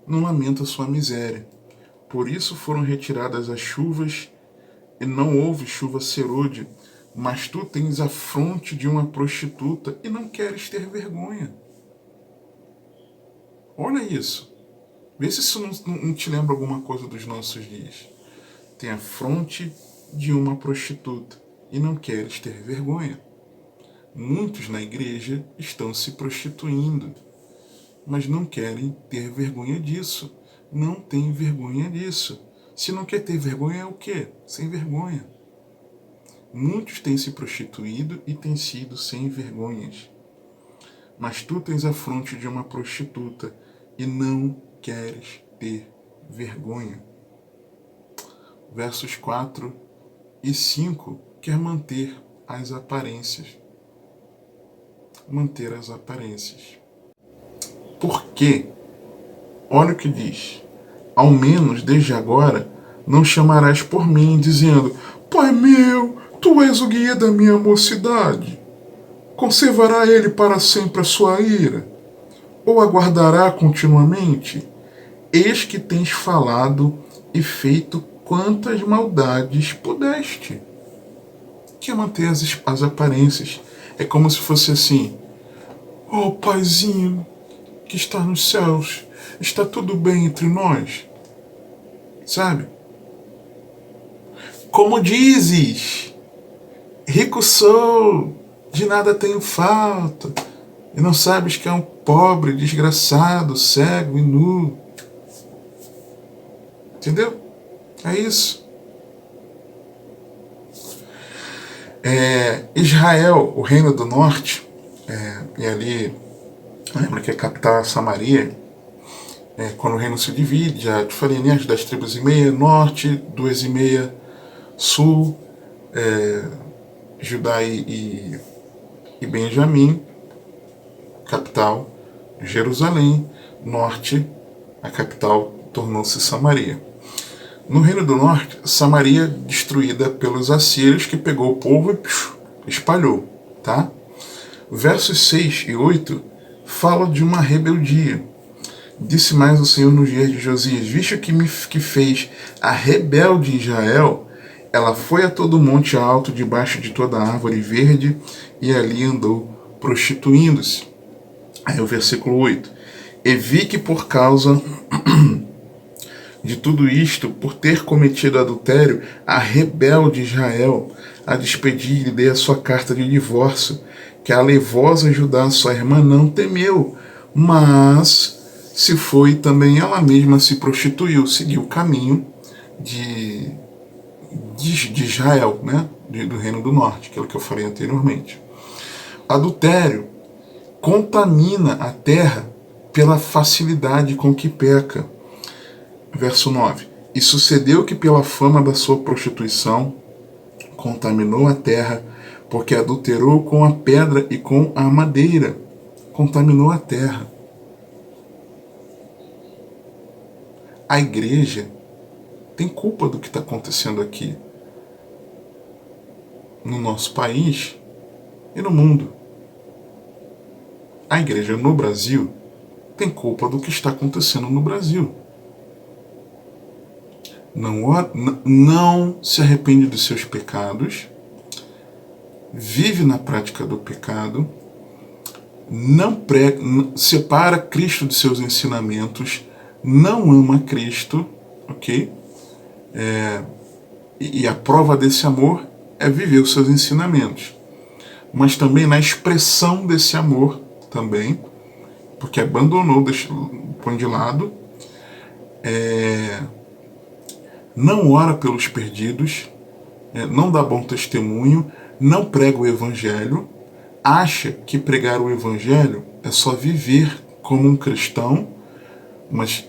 não lamenta sua miséria. Por isso foram retiradas as chuvas, e não houve chuva serôdia, mas tu tens a fronte de uma prostituta e não queres ter vergonha. Olha isso. Vê se isso não te lembra alguma coisa dos nossos dias. Tem a fronte de uma prostituta e não queres ter vergonha. Muitos na igreja estão se prostituindo, mas não querem ter vergonha disso. Não tem vergonha disso. Se não quer ter vergonha, é o quê? Sem vergonha. Muitos têm se prostituído e têm sido sem vergonhas. Mas tu tens a fronte de uma prostituta e não queres ter vergonha. Versos 4 e 5 quer manter as aparências. Manter as aparências. Por quê? Olha o que diz. Ao menos desde agora não chamarás por mim, dizendo, Pai meu, tu és o guia da minha mocidade. Conservará ele para sempre a sua ira? Ou aguardará continuamente? Eis que tens falado e feito quantas maldades pudeste. Que é manter as aparências. É como se fosse assim, Oh, Paizinho que está nos céus, está tudo bem entre nós? Sabe? Como dizes, rico sou, de nada tenho falta, e não sabes que é um pobre, desgraçado, cego e nu. Entendeu? É isso. Israel, o reino do norte, e ali, lembra que a capital é Samaria, quando o reino se divide, já te falei, né, as 10 tribos e meia, norte, 2 e meia, sul, Judá e Benjamim, capital, Jerusalém, norte, a capital tornou-se Samaria. No reino do norte, Samaria destruída pelos assírios, que pegou o povo e espalhou, tá? Versos 6 e 8 falam de uma rebeldia. Disse mais o Senhor nos dias de Josias: visto que fez a rebelde Israel, ela foi a todo monte alto, debaixo de toda árvore verde, e ali andou prostituindo-se. Aí o versículo 8: e vi que por causa de tudo isto, por ter cometido adultério, a rebelde Israel a despedi e lhe dei a sua carta de divórcio, que a leivosa Judá, sua irmã, não temeu, mas se foi também ela mesma, se prostituiu, seguiu o caminho de Israel, né? Do reino do norte, aquilo que eu falei anteriormente. Adultério contamina a terra pela facilidade com que peca. Verso 9: e sucedeu que pela fama da sua prostituição contaminou a terra, porque adulterou com a pedra e com a madeira. Contaminou a terra. A igreja tem culpa do que está acontecendo aqui no nosso país e no mundo. A igreja no Brasil tem culpa do que está acontecendo no Brasil. Não se arrepende dos seus pecados, vive na prática do pecado, não prega, separa Cristo de seus ensinamentos, não ama Cristo, ok? E a prova desse amor é viver os seus ensinamentos. Mas também na expressão desse amor, também, porque abandonou, põe de lado, não ora pelos perdidos, não dá bom testemunho, não prega o evangelho, acha que pregar o evangelho é só viver como um cristão, mas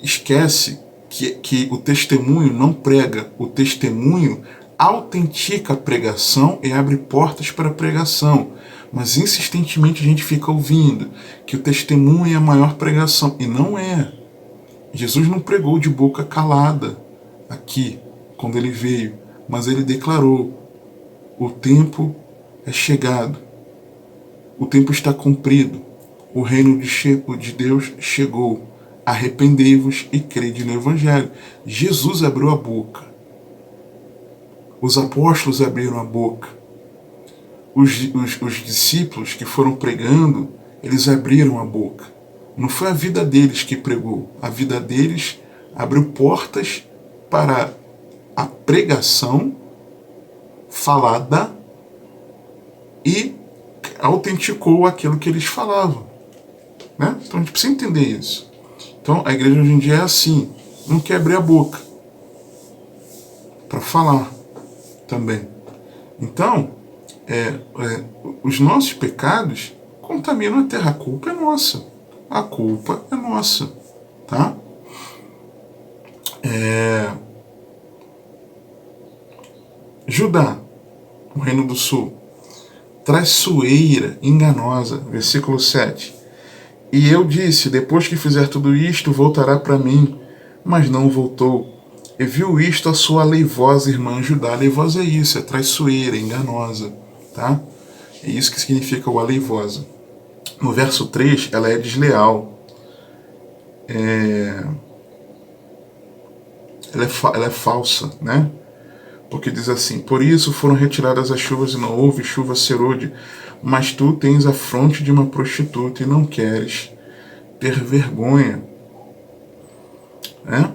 esquece que o testemunho não prega, o testemunho autentica a pregação e abre portas para a pregação. Mas insistentemente a gente fica ouvindo que o testemunho é a maior pregação, e não é. Jesus não pregou de boca calada aqui, quando ele veio, mas ele declarou: o tempo é chegado, o tempo está cumprido, o reino de Deus chegou, arrependei-vos e crede no evangelho. Jesus abriu a boca, os apóstolos abriram a boca, os discípulos que foram pregando, eles abriram a boca. Não foi a vida deles que pregou, a vida deles abriu portas para a pregação falada e autenticou aquilo que eles falavam, né? Então a gente precisa entender isso. Então a igreja hoje em dia é assim, não quer abrir a boca para falar também. Então, os nossos pecados contaminam a terra, a culpa é nossa. A culpa é nossa, tá? Judá, o reino do sul, traiçoeira, enganosa, versículo 7. E eu disse: depois que fizer tudo isto, voltará para mim, mas não voltou. E viu isto a sua leivosa irmã Judá. Leivosa é isso, é traiçoeira, enganosa, tá? É isso que significa o aleivosa. No verso 3, ela é desleal. Ela é falsa, né? Porque diz assim: por isso foram retiradas as chuvas e não houve chuva serôdia, mas tu tens a fronte de uma prostituta e não queres ter vergonha. Né?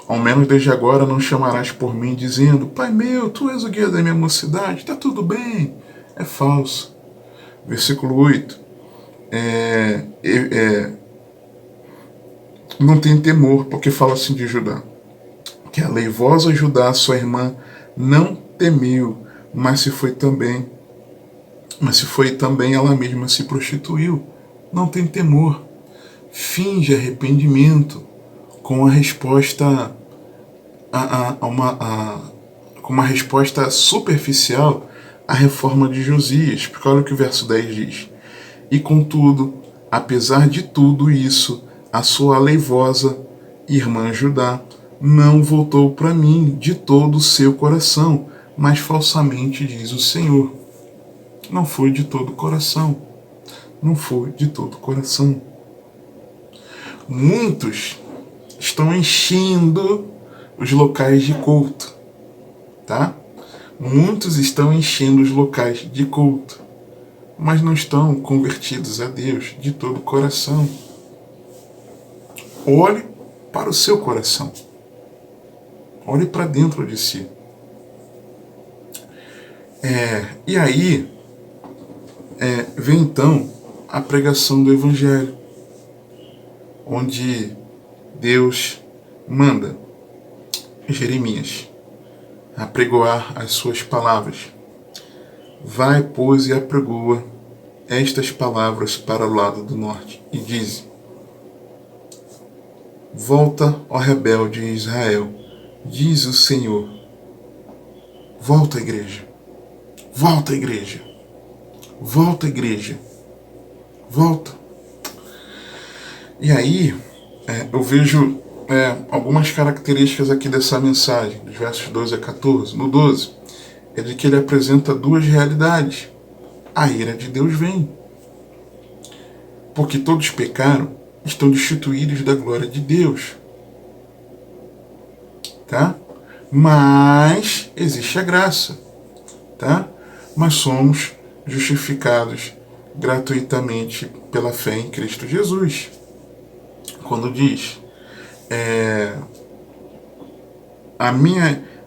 Ao menos desde agora não chamarás por mim, dizendo: Pai meu, tu és o guia da minha mocidade, está tudo bem. É falso. Versículo 8. Não tem temor, porque fala assim de Judá: que a leivosa Judá, sua irmã, não temeu, mas se foi também ela mesma se prostituiu. Não tem temor. Finge arrependimento com a resposta com uma resposta superficial à reforma de Josias. Porque olha o que o verso 10 diz: e contudo, apesar de tudo isso, a sua aleivosa irmã Judá não voltou para mim de todo o seu coração, mas falsamente diz o Senhor. Não foi de todo o coração. Não foi de todo o coração. Muitos estão enchendo os locais de culto, tá? Muitos estão enchendo os locais de culto, mas não estão convertidos a Deus de todo o coração. Olhe para o seu coração. Olhe para dentro de si. E aí vem então a pregação do Evangelho, onde Deus manda Jeremias apregoar as suas palavras. Vai, pois, e apregoa estas palavras para o lado do norte, e diz: volta, ó rebelde Israel, diz o Senhor. Volta, igreja. Volta, igreja. Volta, igreja. Volta. E aí, eu vejo algumas características aqui dessa mensagem, dos versos 12 a 14. No 12, é de que ele apresenta duas realidades. A ira de Deus vem, porque todos pecaram, estão destituídos da glória de Deus. Tá? Mas existe a graça. Tá? Mas somos justificados gratuitamente pela fé em Cristo Jesus. Quando diz: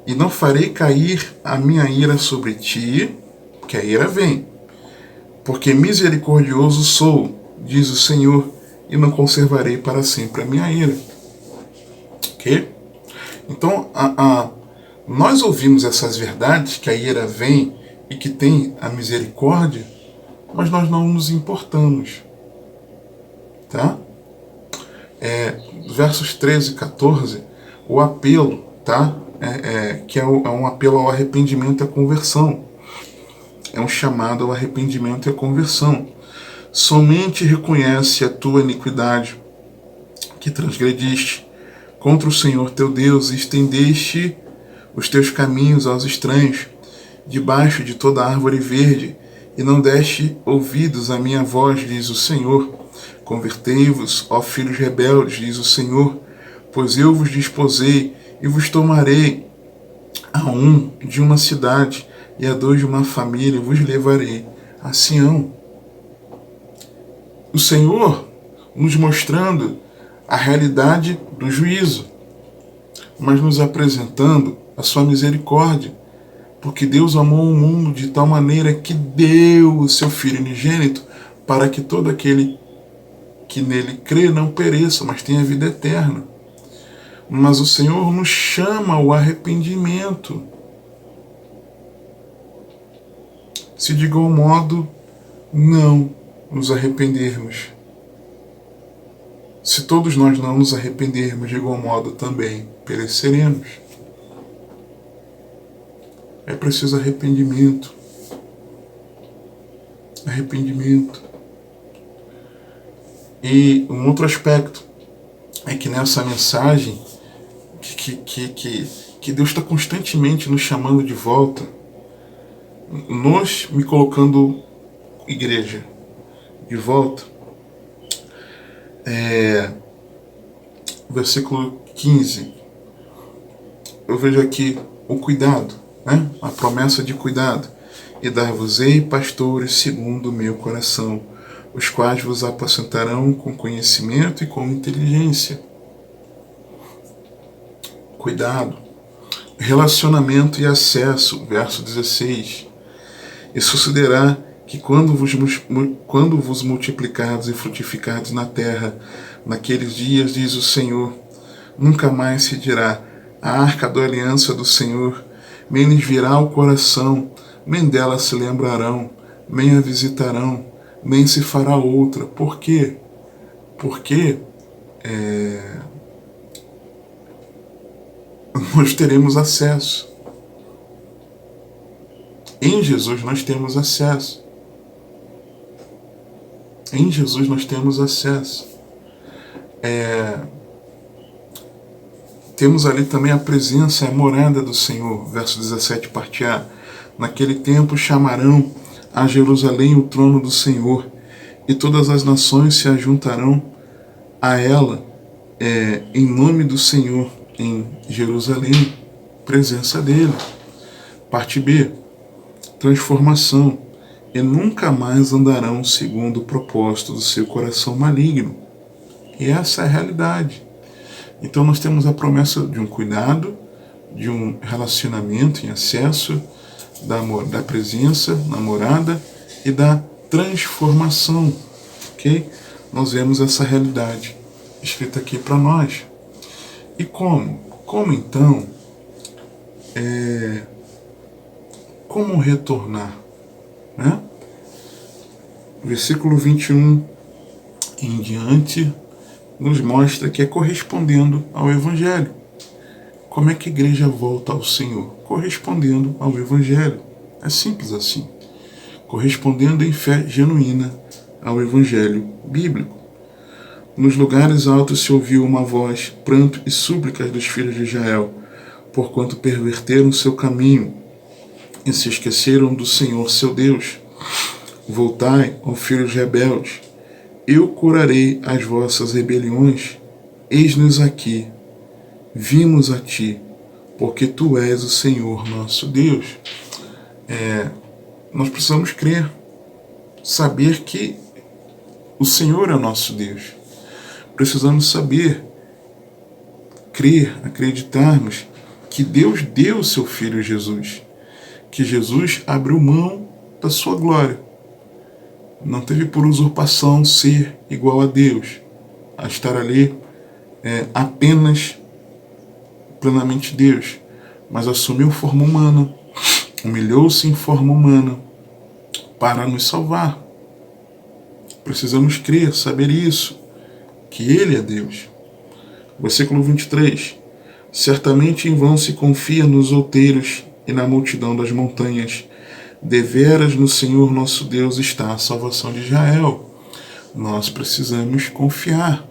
e não farei cair a minha ira sobre ti, que a ira vem, porque misericordioso sou, diz o Senhor, e não conservarei para sempre a minha ira. Ok? Então, nós ouvimos essas verdades, que a ira vem e que tem a misericórdia, mas nós não nos importamos. Tá? Versos 13 e 14, o apelo, tá? Que é um apelo ao arrependimento e à conversão. É um chamado ao arrependimento e à conversão. Somente reconhece a tua iniquidade, que transgrediste contra o Senhor teu Deus, e estendeste os teus caminhos aos estranhos, debaixo de toda árvore verde, e não deste ouvidos à minha voz, diz o Senhor. Convertei-vos, ó filhos rebeldes, diz o Senhor, pois eu vos desposei e vos tomarei a um de uma cidade e a dois de uma família, e vos levarei a Sião. O Senhor nos mostrando a realidade do juízo, mas nos apresentando a sua misericórdia, porque Deus amou o mundo de tal maneira que deu o seu Filho unigênito, para que todo aquele que nele crê não pereça, mas tenha vida eterna. Mas o Senhor nos chama ao arrependimento. Se de igual modo não nos arrependermos, se todos nós não nos arrependermos, de igual modo também pereceremos. É preciso arrependimento. Arrependimento. E um outro aspecto é que nessa mensagem que Deus está constantemente nos chamando de volta, me colocando, igreja, de volta. Versículo 15, eu vejo aqui o cuidado né? A promessa de cuidado. E dar-vos-ei pastores segundo o meu coração, os quais vos apacentarão com conhecimento e com inteligência. Cuidado. Relacionamento e acesso, verso 16. E sucederá que quando vos multiplicardes e frutificardes na terra, naqueles dias, diz o Senhor, nunca mais se dirá, a arca da aliança do Senhor, nem lhes virá o coração, nem dela se lembrarão, nem a visitarão, nem se fará outra. Por quê? Porque nós teremos acesso. Em Jesus nós temos acesso. Em Jesus nós temos acesso. Temos ali também a presença, a morada do Senhor. Verso 17, parte A. Naquele tempo chamarão a Jerusalém o trono do Senhor, e todas as nações se ajuntarão a ela em nome do Senhor, em Jerusalém, presença dele. Parte B. Transformação. E nunca mais andarão segundo o propósito do seu coração maligno. E essa é a realidade. Então nós temos a promessa de um cuidado, de um relacionamento em acesso, da presença, na morada e da transformação. Ok? Nós vemos essa realidade escrita aqui para nós. E como? Como então? Como retornar? Né? Versículo 21 em diante nos mostra que é correspondendo ao Evangelho. Como é que a igreja volta ao Senhor? Correspondendo ao Evangelho. É simples assim. Correspondendo em fé genuína ao Evangelho bíblico. Nos lugares altos se ouviu uma voz, pranto e súplicas dos filhos de Israel, porquanto perverteram seu caminho e se esqueceram do Senhor seu Deus. Voltai, ó filhos rebeldes, eu curarei as vossas rebeliões. Eis-nos aqui, vimos a ti, porque tu és o Senhor nosso Deus. Nós precisamos crer, saber que o Senhor é nosso Deus. Precisamos saber, crer, acreditarmos que Deus deu o seu Filho Jesus, que Jesus abriu mão da sua glória. Não teve por usurpação ser igual a Deus, a estar ali apenas plenamente Deus, mas assumiu forma humana, humilhou-se em forma humana para nos salvar. Precisamos crer, saber isso, que Ele é Deus. Versículo 23. Certamente em vão se confia nos outeiros e na multidão das montanhas. Deveras no Senhor nosso Deus está a salvação de Israel. Nós precisamos confiar.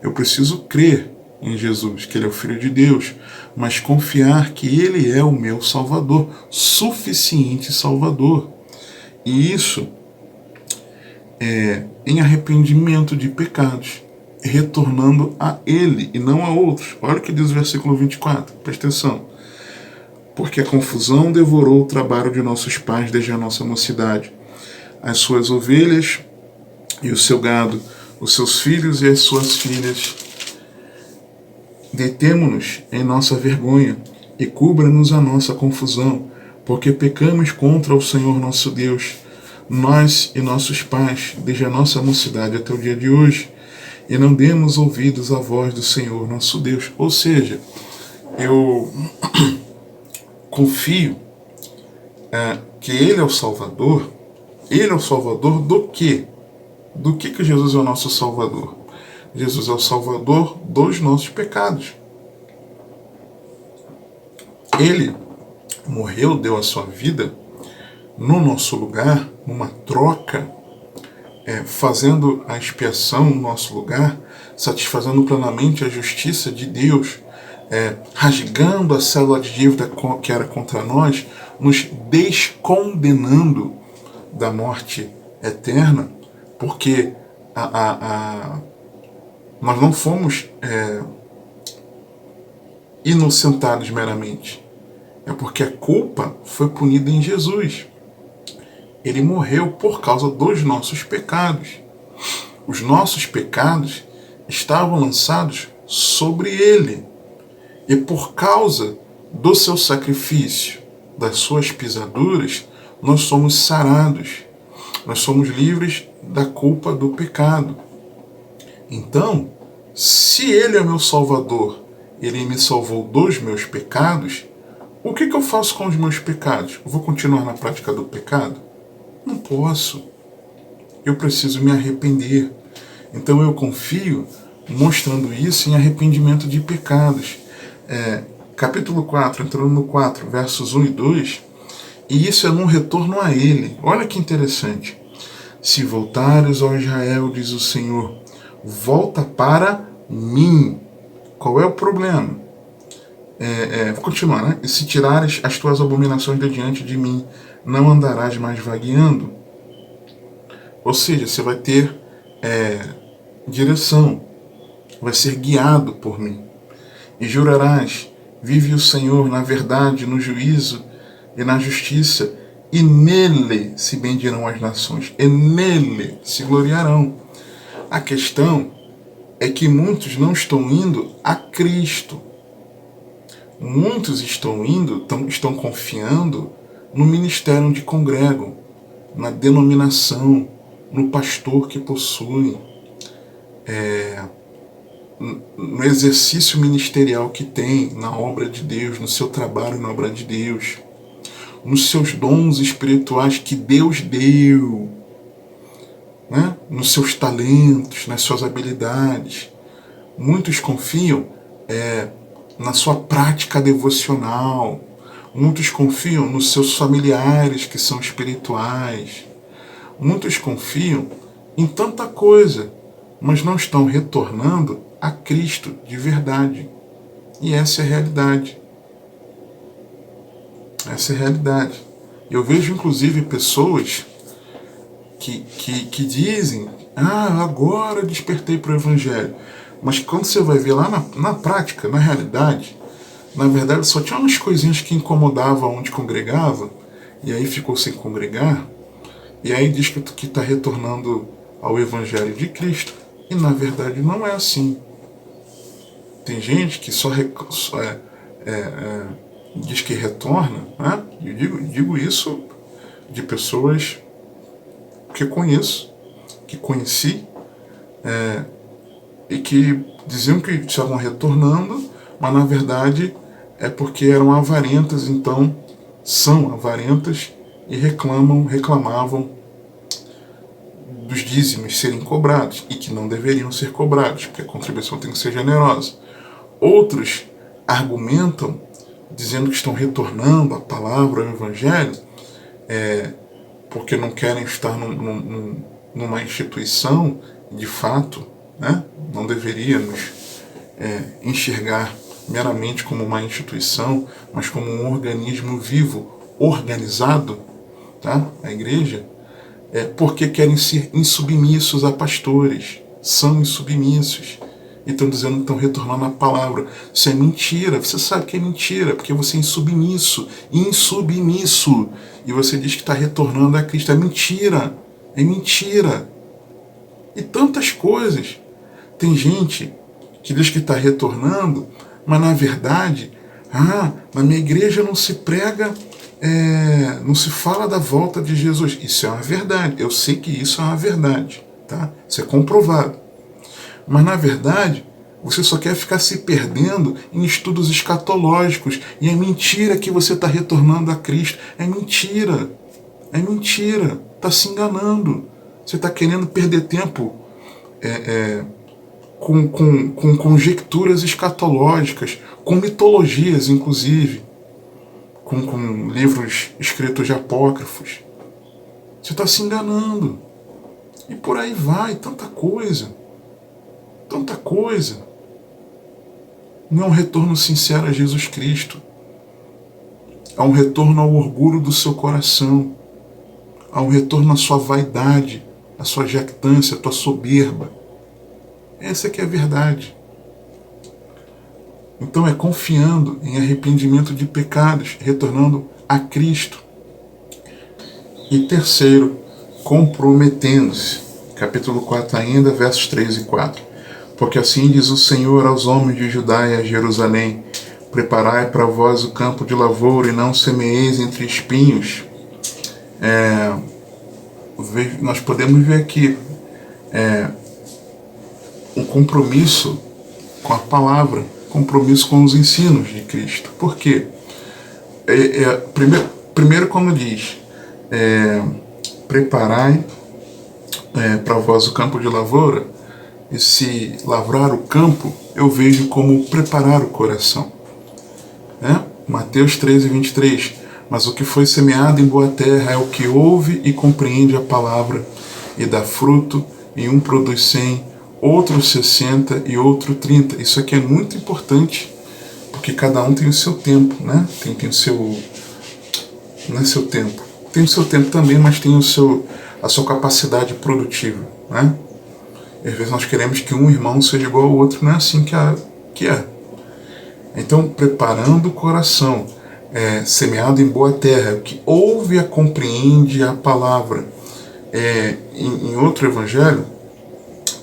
Eu preciso crer em Jesus, que Ele é o Filho de Deus, mas confiar que Ele é o meu Salvador, suficiente Salvador. E isso em arrependimento de pecados, retornando a Ele e não a outros. Olha o que diz o versículo 24, presta atenção. Porque a confusão devorou o trabalho de nossos pais desde a nossa mocidade. As suas ovelhas e o seu gado, os seus filhos e as suas filhas. Detemo-nos em nossa vergonha e cubra-nos a nossa confusão, porque pecamos contra o Senhor nosso Deus, nós e nossos pais, desde a nossa mocidade até o dia de hoje, e não demos ouvidos à voz do Senhor nosso Deus. Ou seja, eu confio que Ele é o Salvador. Ele é o Salvador do quê? Do que Jesus é o nosso Salvador? Jesus é o Salvador dos nossos pecados. Ele morreu, deu a sua vida no nosso lugar, numa troca, fazendo a expiação no nosso lugar, satisfazendo plenamente a justiça de Deus, rasgando a célula de dívida que era contra nós, nos descondenando da morte eterna, porque nós não fomos inocentados meramente. É porque a culpa foi punida em Jesus. Ele morreu por causa dos nossos pecados. Os nossos pecados estavam lançados sobre ele. E por causa do seu sacrifício, das suas pisaduras, nós somos sarados. Nós somos livres da culpa do pecado. Então, se ele é meu salvador, ele me salvou dos meus pecados, o que eu faço com os meus pecados? Eu vou continuar na prática do pecado? Não posso. Eu preciso me arrepender. Então eu confio mostrando isso em arrependimento de pecados. Capítulo 4, entrando no 4, versos 1 e 2, e isso é num retorno a ele. Olha que interessante. Se voltares, ó Israel, diz o Senhor, volta para mim. Qual é o problema? Vou continuar, né? E se tirares as tuas abominações de diante de mim, não andarás mais vagueando. Ou seja, você vai ter direção, vai ser guiado por mim. E jurarás, vive o Senhor na verdade, no juízo e na justiça, e nele se bendirão as nações, e nele se gloriarão. A questão é que muitos não estão indo a Cristo. Muitos estão confiando no ministério onde congregam, na denominação, no pastor que possuem, no exercício ministerial que tem na obra de Deus, no seu trabalho na obra de Deus, nos seus dons espirituais que Deus deu, né? Nos seus talentos, nas suas habilidades. Muitos confiam na sua prática devocional. Muitos confiam nos seus familiares que são espirituais. Muitos confiam em tanta coisa, mas não estão retornando a Cristo de verdade. E essa é a realidade. Essa é a realidade. Eu vejo inclusive pessoas que dizem, agora despertei para o Evangelho. Mas quando você vai ver lá na prática, na realidade, na verdade só tinha umas coisinhas que incomodavam onde congregava, e aí ficou sem congregar, e aí diz que está retornando ao Evangelho de Cristo, e na verdade não é assim. Tem gente que só diz que retorna, né? Eu digo isso de pessoas que conheço, que conheci, e que diziam que estavam retornando, mas na verdade é porque eram avarentas, então são avarentas e reclamavam dos dízimos serem cobrados e que não deveriam ser cobrados, porque a contribuição tem que ser generosa. Outros argumentam dizendo que estão retornando a palavra, ao Evangelho, porque não querem estar numa instituição, de fato, né? Não deveríamos enxergar meramente como uma instituição, mas como um organismo vivo, organizado, tá? A igreja, porque querem ser insubmissos a pastores, são insubmissos, e estão dizendo que estão retornando a palavra. Isso é mentira, você sabe que é mentira, porque você é insubmisso, e você diz que está retornando a Cristo. É mentira, é mentira. E tantas coisas. Tem gente que diz que está retornando, mas na verdade, na minha igreja não se prega, não se fala da volta de Jesus. Isso é uma verdade, eu sei que isso é uma verdade, tá? Isso é comprovado. Mas na verdade, você só quer ficar se perdendo em estudos escatológicos, e é mentira que você está retornando a Cristo. É mentira, está se enganando. Você está querendo perder tempo com conjecturas escatológicas, com mitologias, inclusive, com livros escritos de apócrifos. Você está se enganando. E por aí vai, tanta coisa. Não é um retorno sincero a Jesus Cristo. É um retorno ao orgulho do seu coração. É um retorno à sua vaidade, à sua jactância, à tua soberba. Essa que é a verdade. Então é confiando em arrependimento de pecados, retornando a Cristo. E terceiro, comprometendo-se. Capítulo 4 ainda, versos 3 e 4. Porque assim diz o Senhor aos homens de Judá e a Jerusalém: preparai para vós o campo de lavoura e não semeeis entre espinhos. Nós podemos ver aqui um compromisso com a palavra, compromisso com os ensinos de Cristo. Por quê? Primeiro como diz, preparai para vós o campo de lavoura. Esse lavrar o campo eu vejo como preparar o coração. Mateus 13, 23. Mas o que foi semeado em boa terra é o que ouve e compreende a palavra e dá fruto, e um produz 100, outro 60 e outro 30. Isso aqui é muito importante, porque cada um tem o seu tempo, né? Tem o seu... Não é seu tempo. Tem o seu tempo também, mas tem a sua capacidade produtiva, né? E às vezes nós queremos que um irmão seja igual ao outro, não é assim que é. Então, preparando o coração, semeado em boa terra, que ouve e compreende a palavra. Em outro evangelho,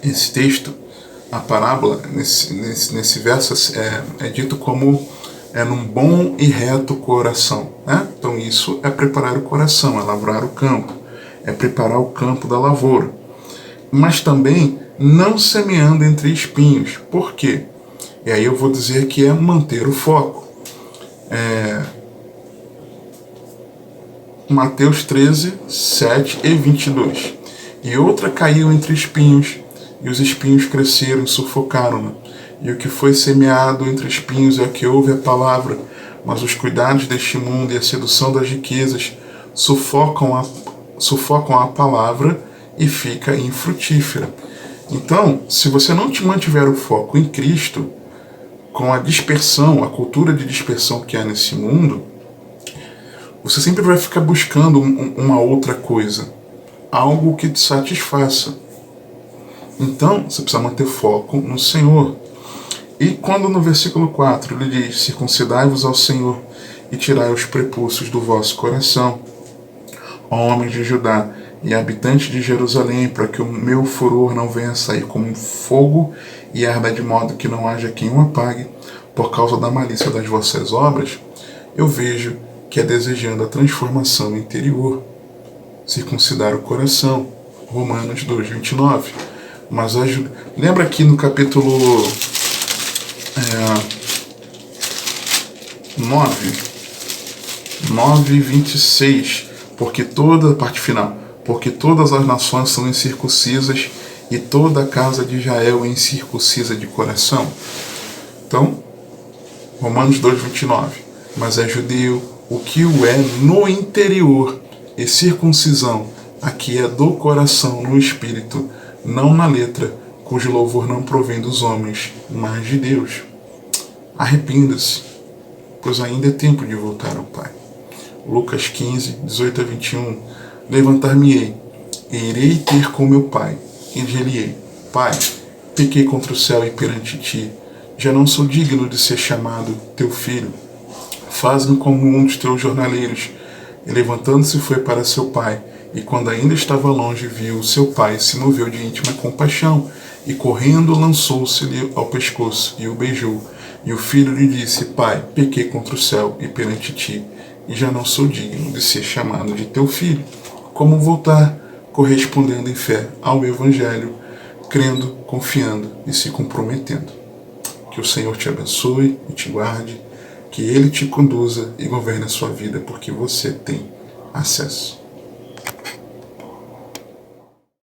esse texto, a parábola, nesse verso é dito como num bom e reto coração. Né? Então isso é preparar o coração, é lavrar o campo, é preparar o campo da lavoura. Mas também não semeando entre espinhos. Por quê? E aí eu vou dizer que é manter o foco. Mateus 13, 7 e 22. E outra caiu entre espinhos, e os espinhos cresceram e sufocaram-na. E o que foi semeado entre espinhos é o que ouve a palavra, mas os cuidados deste mundo e a sedução das riquezas sufocam a palavra e fica infrutífera. Então, se você não te mantiver o foco em Cristo, com a dispersão, a cultura de dispersão que há nesse mundo, você sempre vai ficar buscando uma outra coisa, algo que te satisfaça. Então, você precisa manter foco no Senhor. E quando no versículo 4 ele diz: circuncidai-vos ao Senhor e tirai os prepulsos do vosso coração, ó homens de Judá e habitantes de Jerusalém, para que o meu furor não venha a sair como um fogo e arda de modo que não haja quem o apague, por causa da malícia das vossas obras, eu vejo que é desejando a transformação interior, circuncidar o coração. Romanos 2, 29. Mas lembra aqui no capítulo 9, 26, porque toda a parte final, porque todas as nações são incircuncisas e toda a casa de Israel é incircuncisa de coração. Então, Romanos 2, 29. Mas é judeu o que o é no interior, e circuncisão aqui é do coração, no espírito, não na letra, cujo louvor não provém dos homens, mas de Deus. Arrependa-se, pois ainda é tempo de voltar ao Pai. Lucas 15, 18 a 21. Levantar-me-ei, e irei ter com meu Pai, e dir-lhe-ei: Pai, pequei contra o céu e perante ti, já não sou digno de ser chamado teu filho. Faz-me como um dos teus jornaleiros. E levantando-se foi para seu pai, e quando ainda estava longe, viu seu pai, se moveu de íntima compaixão, e correndo lançou-se-lhe ao pescoço, e o beijou. E o filho lhe disse: Pai, pequei contra o céu e perante ti, e já não sou digno de ser chamado de teu filho. Como voltar? Correspondendo em fé ao Evangelho, crendo, confiando e se comprometendo. Que o Senhor te abençoe e te guarde, que Ele te conduza e governe a sua vida, porque você tem acesso.